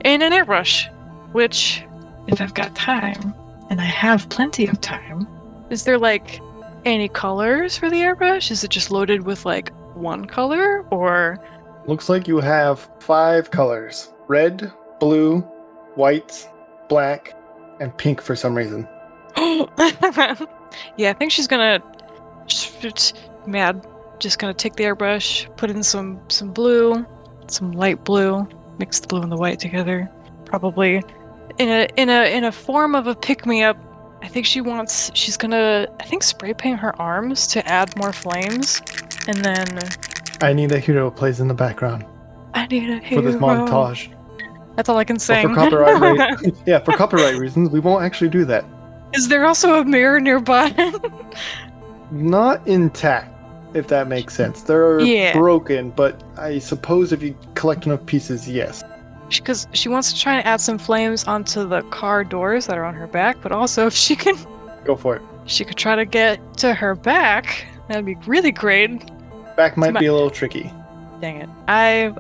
And an airbrush, which, if I've got time, and I have plenty of time, is there like any colors for the airbrush? Is it just loaded with like one color, or? Looks like you have 5 colors: red, blue, white, black, and pink for some reason. Yeah, I think she's gonna just gonna take the airbrush, put in some blue, some light blue, mix the blue and the white together, probably in a form of a pick-me-up. I think she's gonna spray paint her arms to add more flames, and then I Need a Hero plays in the background I need a hero for this montage. That's all I can But sing. for copyright reasons, we won't actually do that. Is there also a mirror nearby? Not intact, if that makes sense. They're Yeah. broken, but I suppose if you collect enough pieces, yes. Because she wants to try and add some flames onto the car doors that are on her back, but also if she can, Go for it. she could try to get to her back. That'd be really great. Back might be a little tricky. Dang it.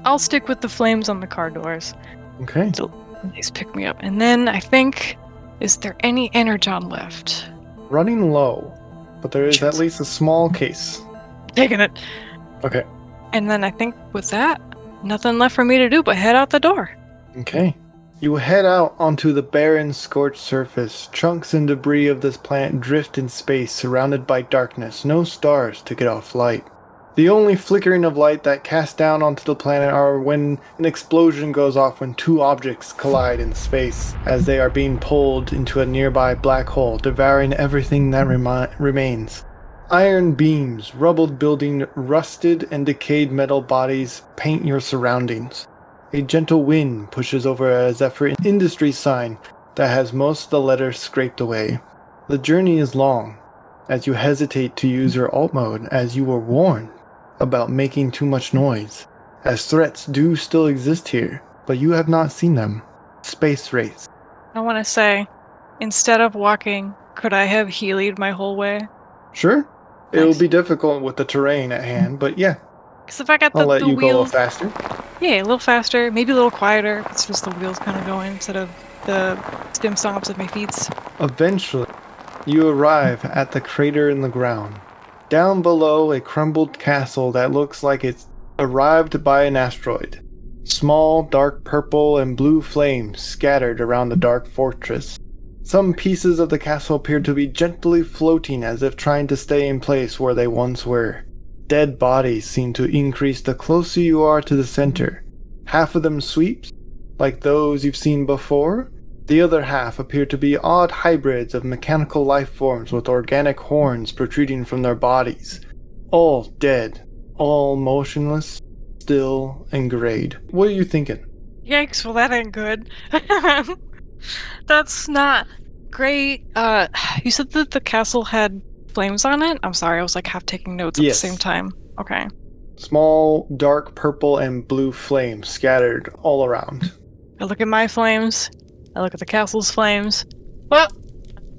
I'll stick with the flames on the car doors. Okay. These pick me up. And then I think, is there any energon left? Running low, but there is at least a small case. Taking it. Okay. And then I think with that, nothing left for me to do but head out the door. Okay. You head out onto the barren, scorched surface. Chunks and debris of this planet drift in space, surrounded by darkness. No stars to get off light. The only flickering of light that casts down onto the planet are when an explosion goes off when 2 objects collide in space, as they are being pulled into a nearby black hole, devouring everything that remains. Iron beams, rubbled building, rusted and decayed metal bodies paint your surroundings. A gentle wind pushes over a Zephyr Industries sign that has most of the letters scraped away. The journey is long, as you hesitate to use your alt mode, as you were warned about making too much noise, as threats do still exist here, but you have not seen them. Space race. I want to say, instead of walking, could I have healed my whole way? Sure. It'll be difficult with the terrain at hand, but yeah. Because if I got I'll let the you go a little wheels, faster. yeah, a little faster, maybe a little quieter. It's just the wheels kind of going instead of the stim stomps of my feet. Eventually, you arrive at the crater in the ground. Down below, a crumbled castle that looks like it's arrived by an asteroid. Small, dark purple and blue flames scattered around the dark fortress. Some pieces of the castle appear to be gently floating as if trying to stay in place where they once were. Dead bodies seem to increase the closer you are to the center. Half of them sweeps, like those you've seen before. The other half appear to be odd hybrids of mechanical life forms with organic horns protruding from their bodies. All dead, all motionless, still, and grayed. What are you thinking? Yikes, well that ain't good. That's not great. You said that the castle had flames on it? I'm sorry, I was like half taking notes at the same time. Okay. Small, dark purple and blue flames scattered all around. I look at my flames. I look at the castle's flames. Well,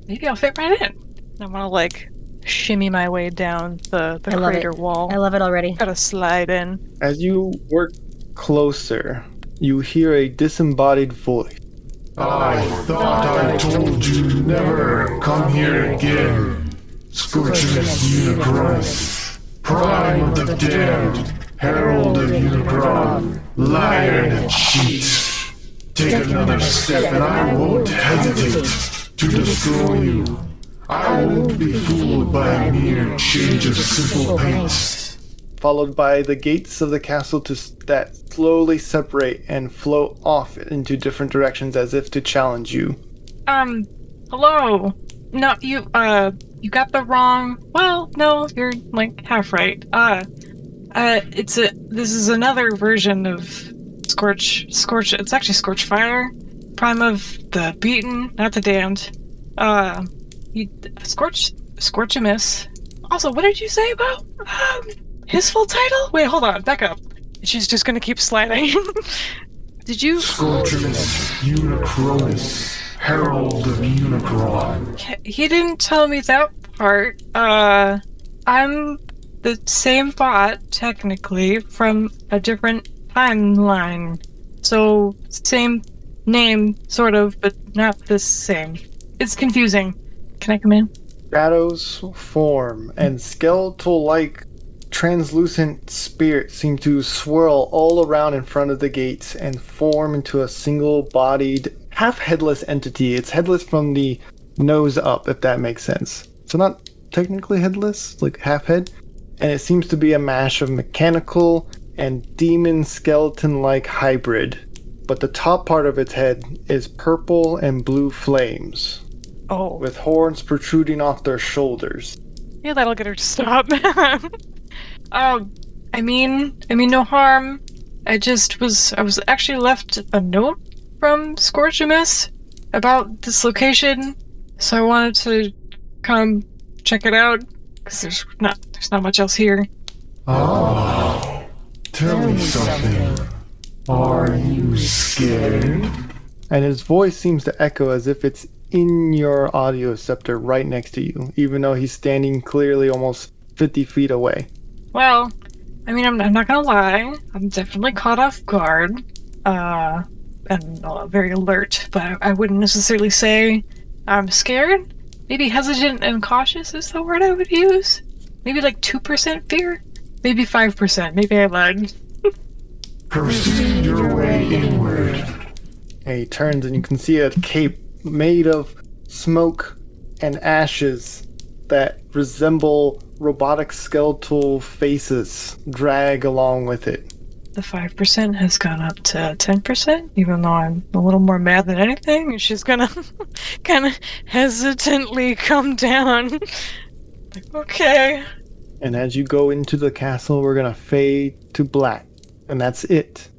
maybe I'll fit right in. I want to like shimmy my way down the crater wall. I love it already. Gotta slide in. As you work closer, you hear a disembodied voice. I thought I told you never come here again. Scorchiness Unicronus, Prime of the Damned, Herald of Unicron, liar and cheat. Take another step and I won't hesitate to destroy you. I won't be fooled by a mere change of simple paints. Followed by the gates of the castle that slowly separate and float off into different directions as if to challenge you. Hello. No, you got the wrong. Well, no, you're like half right. This is another version of Scorch. It's actually Scorchfire, Prime of the Beaten, not the Damned. Scorchamus. Also, what did you say about his full title? Wait, hold on, back up. She's just gonna keep sliding. Did you? Scorchus Unicronus, Herald of Unicron. He didn't tell me that part. I'm the same bot, technically, from a different timeline. So, same name, sort of, but not the same. It's confusing. Can I come in? Shadows form, and skeletal-like translucent spirits seem to swirl all around in front of the gates and form into a single-bodied, half-headless entity. It's headless from the nose up, if that makes sense. So not technically headless, like half-head. And it seems to be a mash of mechanical and demon skeleton-like hybrid. But the top part of its head is purple and blue flames, with horns protruding off their shoulders. Yeah, that'll get her to stop. I mean, no harm. I was actually left a note from Scorchamus about this location, so I wanted to come check it out, because there's not much else here. Ah, tell me something. Are you scared? And his voice seems to echo as if it's in your audio receptor right next to you, even though he's standing clearly almost 50 feet away. Well, I mean, I'm not gonna lie. I'm definitely caught off guard, and very alert, but I wouldn't necessarily say I'm scared. Maybe hesitant and cautious is the word I would use. Maybe like 2% fear? Maybe 5%. Maybe I lied. Proceed your way inward. And he turns and you can see a cape made of smoke and ashes that resemble robotic skeletal faces drag along with it. The 5% has gone up to 10%, even though I'm a little more mad than anything. She's gonna kind of hesitantly come down. Like, okay. And as you go into the castle, we're gonna fade to black. And that's it.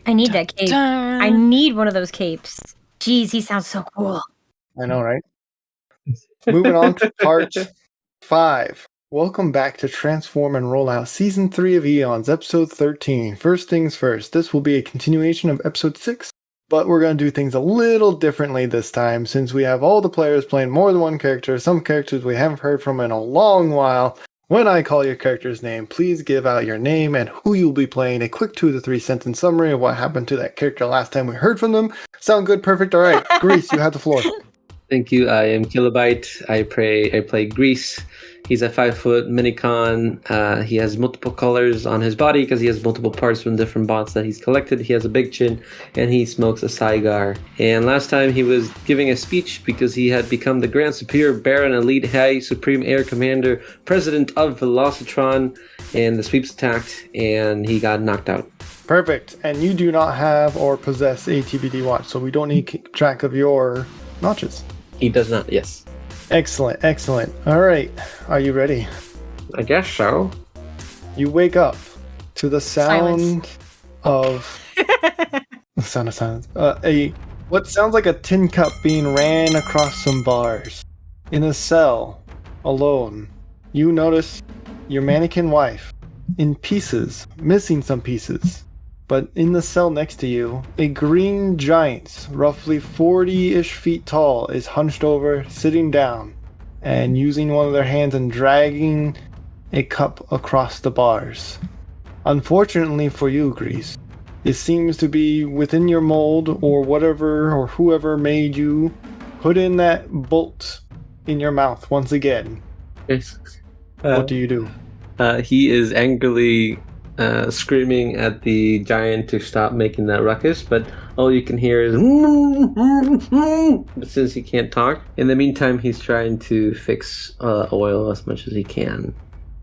I need that cape. I need one of those capes. Jeez, he sounds so cool. I know, right? Moving on to part 5. Welcome back to Transform and Roll Out Season 3 of Eons, Episode 13. First things first, this will be a continuation of Episode 6, but we're going to do things a little differently this time since we have all the players playing more than one character, some characters we haven't heard from in a long while. When I call your character's name, please give out your name and who you'll be playing, a quick 2 to 3 sentence summary of what happened to that character last time we heard from them. Sound good? Perfect? All right. Grease, you have the floor. Thank you. I am Kilobyte. I play Grease. He's a 5-foot minicon. He has multiple colors on his body because he has multiple parts from different bots that he's collected. He has a big chin and he smokes a cigar. And last time he was giving a speech because he had become the Grand Superior Baron, Elite High Supreme Air Commander, President of Velocitron, and the sweeps attacked and he got knocked out. Perfect. And you do not have or possess a TBD watch, so we don't need to keep track of your notches. He does not, yes. Excellent, excellent. All right, are you ready? I guess so. You wake up to the sound of silence. What sounds like a tin cup being ran across some bars. In a cell, alone, you notice your mannequin wife in pieces, missing some pieces. But in the cell next to you, a green giant, roughly 40-ish feet tall, is hunched over, sitting down, and using one of their hands and dragging a cup across the bars. Unfortunately for you, Grease, it seems to be within your mold or whatever or whoever made you put in that bolt in your mouth once again. Yes. What do you do? He is angrily screaming at the giant to stop making that ruckus, but all you can hear is but since he can't talk, in the meantime he's trying to fix oil as much as he can.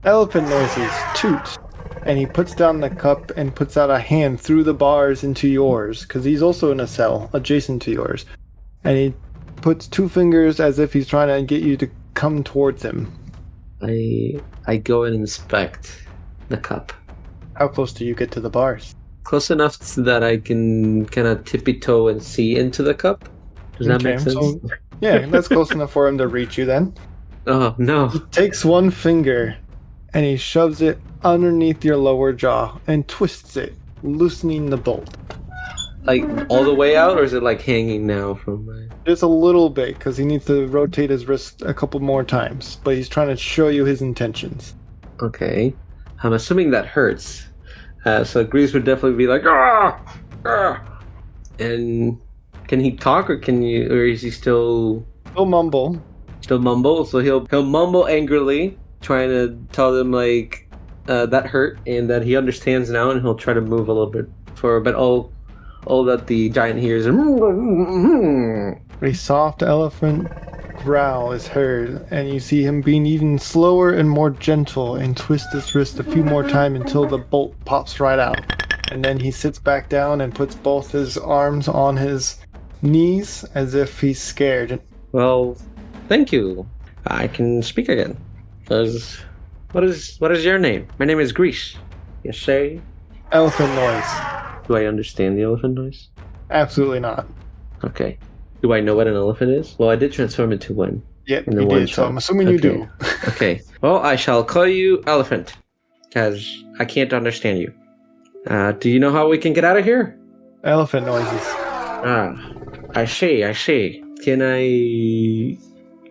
Elephant noises toot, and he puts down the cup and puts out a hand through the bars into yours, because he's also in a cell adjacent to yours, and he puts 2 fingers as if he's trying to get you to come towards him. I go and inspect the cup. How close do you get to the bars? Close enough so that I can kind of tippy-toe and see into the cup. Does that make sense? So, yeah, that's close enough for him to reach you then. Oh no. He takes one finger and he shoves it underneath your lower jaw and twists it, loosening the bolt. Like all the way out, or is it like hanging now from my... Just a little bit, because he needs to rotate his wrist a couple more times, but he's trying to show you his intentions. Okay. I'm assuming that hurts. So Grease would definitely be like, ah! Ah! And can he talk, or is he still... He'll mumble. Still mumble? So he'll mumble angrily, trying to tell them like that hurt and that he understands now, and he'll try to move a little bit forward, but all that the giant hears is... A soft elephant growl is heard, and you see him being even slower and more gentle and twist his wrist a few more times until the bolt pops right out. And then he sits back down and puts both his arms on his knees as if he's scared. Well, thank you. I can speak again. What is your name? My name is Grease. Yes, say? Elephant noise. Do I understand the elephant noise? Absolutely not. Okay. Do I know what an elephant is? Well, I did transform into one. Yep, you did, so I'm assuming you do. Okay. Well, I shall call you Elephant, because I can't understand you. Do you know how we can get out of here? Elephant noises. I see.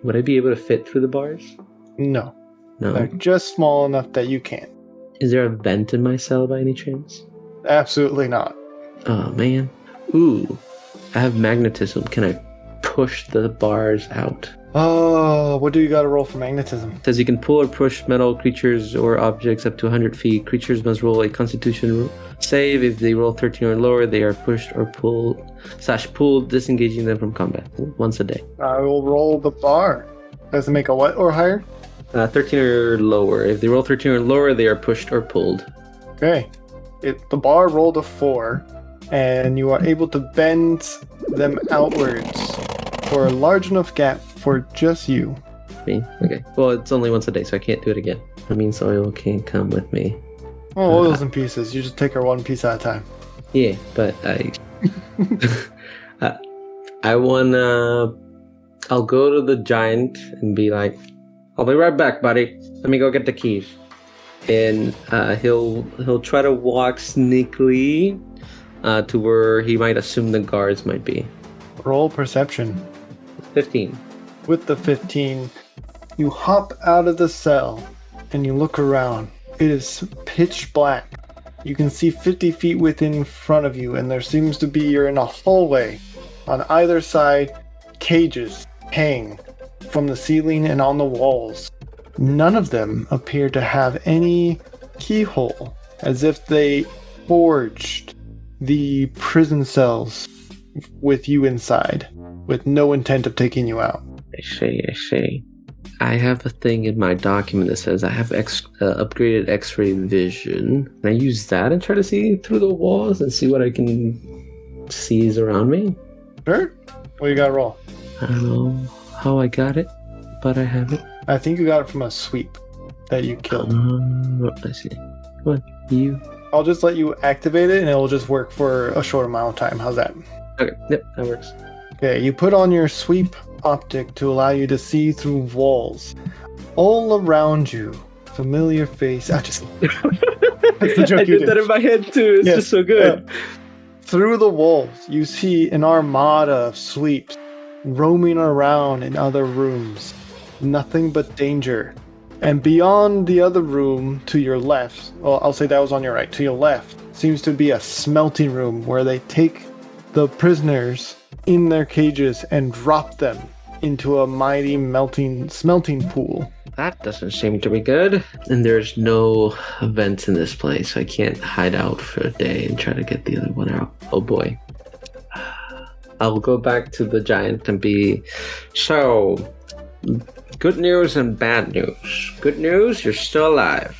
Would I be able to fit through the bars? No. No. They're just small enough that you can't. Is there a vent in my cell by any chance? Absolutely not. Oh, man. Ooh. I have magnetism. Can I push the bars out? Oh, what do you got to roll for magnetism? It says you can pull or push metal creatures or objects up to 100 feet. Creatures must roll a constitution save. If they roll 13 or lower, they are pushed or pulled, disengaging them from combat once a day. I will roll the bar. Does it make a what or higher? 13 or lower. If they roll 13 or lower, they are pushed or pulled. Okay. The bar rolled a 4, and you are able to bend them outwards for a large enough gap for just you. Me? Okay. Well, it's only once a day, so I can't do it again. That means oil can't come with me. Oh, oil's in pieces. You just take her one piece at a time. Yeah, but I wanna... I'll go to the giant and be like, I'll be right back, buddy. Let me go get the keys. And he'll try to walk sneakily to where he might assume the guards might be. Roll perception. 15. With the 15, you hop out of the cell and you look around. It is pitch black. You can see 50 feet within front of you, and there seems to be you're in a hallway. On either side, cages hang from the ceiling and on the walls. None of them appear to have any keyhole, as if they forged the prison cells with you inside, with no intent of taking you out. I see. I have a thing in my document that says I have upgraded X-ray vision. Can I use that and try to see through the walls and see what I can see around me? Sure. What you got to roll? I don't know how I got it, but I have it. I think you got it from a sweep that you killed. I see. What? You? I'll just let you activate it and it will just work for a short amount of time. How's that? Okay, yep, that works. Okay, you put on your sweep optic to allow you to see through walls. All around you, familiar face. That's the joke I did that in my head too. It's just so good. Through the walls, you see an armada of sweeps roaming around in other rooms. Nothing but danger. And beyond the other room to your left, well, I'll say that was on your right, to your left, seems to be a smelting room where they take the prisoners in their cages and drop them into a mighty smelting pool. That doesn't seem to be good. And there's no vents in this place. I can't hide out for a day and try to get the other one out. Oh boy. I'll go back to the giant and be... So, good news and bad news. Good news, you're still alive.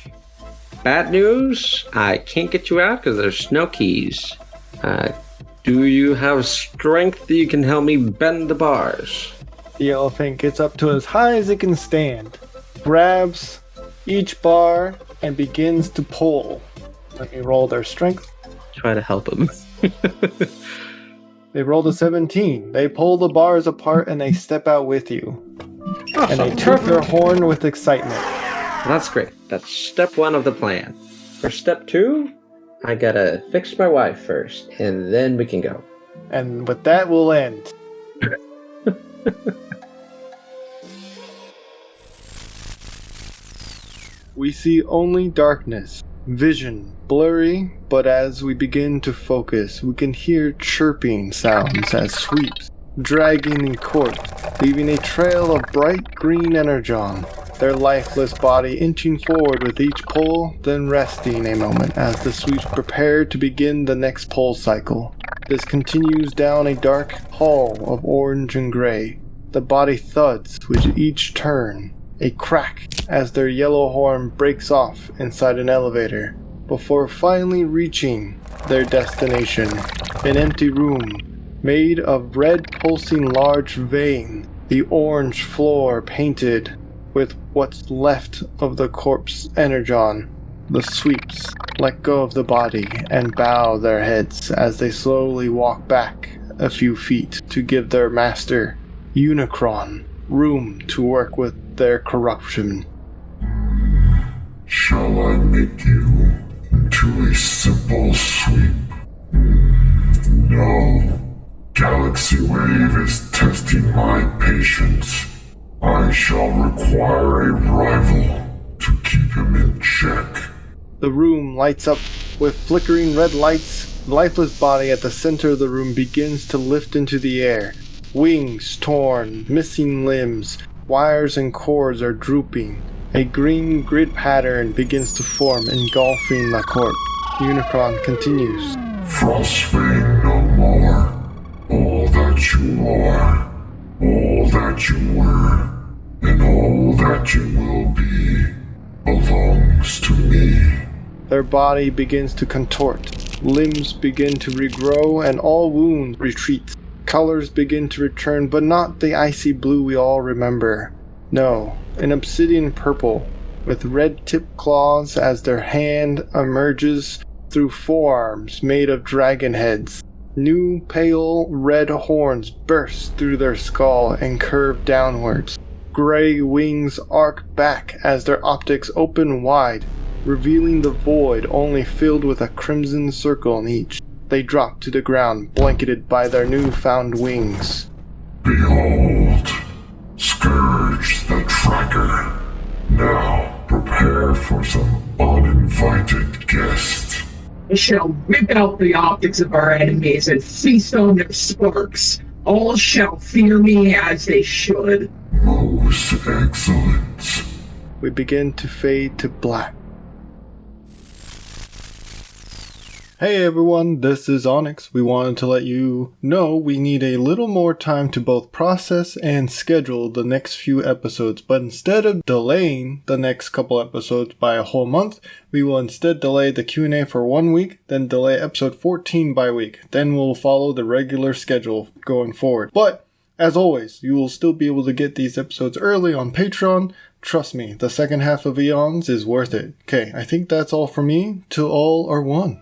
Bad news, I can't get you out because there's no keys. Do you have strength that you can help me bend the bars? The elephant gets up to as high as it can stand, grabs each bar, and begins to pull. Let me roll their strength. Try to help him. They rolled a 17. They pull the bars apart and they step out with you. and they toot their horn with excitement. That's great. That's step 1 of the plan. For step 2, I gotta fix my wife first, and then we can go. And with that, we'll end. We see only darkness, vision blurry, but as we begin to focus, we can hear chirping sounds as sweeps, dragging in corpse, leaving a trail of bright green energon, their lifeless body inching forward with each pull, then resting a moment as the sweeps prepare to begin the next pull cycle. This continues down a dark hall of orange and gray. The body thuds with each turn, a crack as their yellow horn breaks off inside an elevator, before finally reaching their destination, an empty room made of red pulsing large vein, the orange floor painted with what's left of the corpse energon. The sweeps let go of the body and bow their heads as they slowly walk back a few feet to give their master, Unicron, room to work with their corruption. Shall I make you into a simple sweep? No. Galaxy Wave is testing my patience. I shall require a rival to keep him in check. The room lights up with flickering red lights. The lifeless body at the center of the room begins to lift into the air. Wings torn, missing limbs, wires and cords are drooping. A green grid pattern begins to form, engulfing the corpse. Unicron continues. Frostbane no more. All that you are, all that you were, and all that you will be belongs to me. Their body begins to contort. Limbs begin to regrow and all wounds retreat. Colors begin to return, but not the icy blue we all remember. No, an obsidian purple with red-tipped claws as their hand emerges through forearms made of dragon heads. New pale red horns burst through their skull and curve downwards. Gray wings arc back as their optics open wide, revealing the void only filled with a crimson circle in each. They drop to the ground, blanketed by their newfound wings. Behold, Scourge the Tracker. Now prepare for some uninvited guests. I shall rip out the optics of our enemies and feast on their sparks. All shall fear me as they should. Most excellent. We begin to fade to black. Hey everyone, this is Onyx. We wanted to let you know we need a little more time to both process and schedule the next few episodes, but instead of delaying the next couple episodes by a whole month, we will instead delay the Q&A for 1 week, then delay episode 14 by week. Then we'll follow the regular schedule going forward. But, as always, you will still be able to get these episodes early on Patreon. Trust me, the second half of Eons is worth it. Okay, I think that's all for me. Till all are one.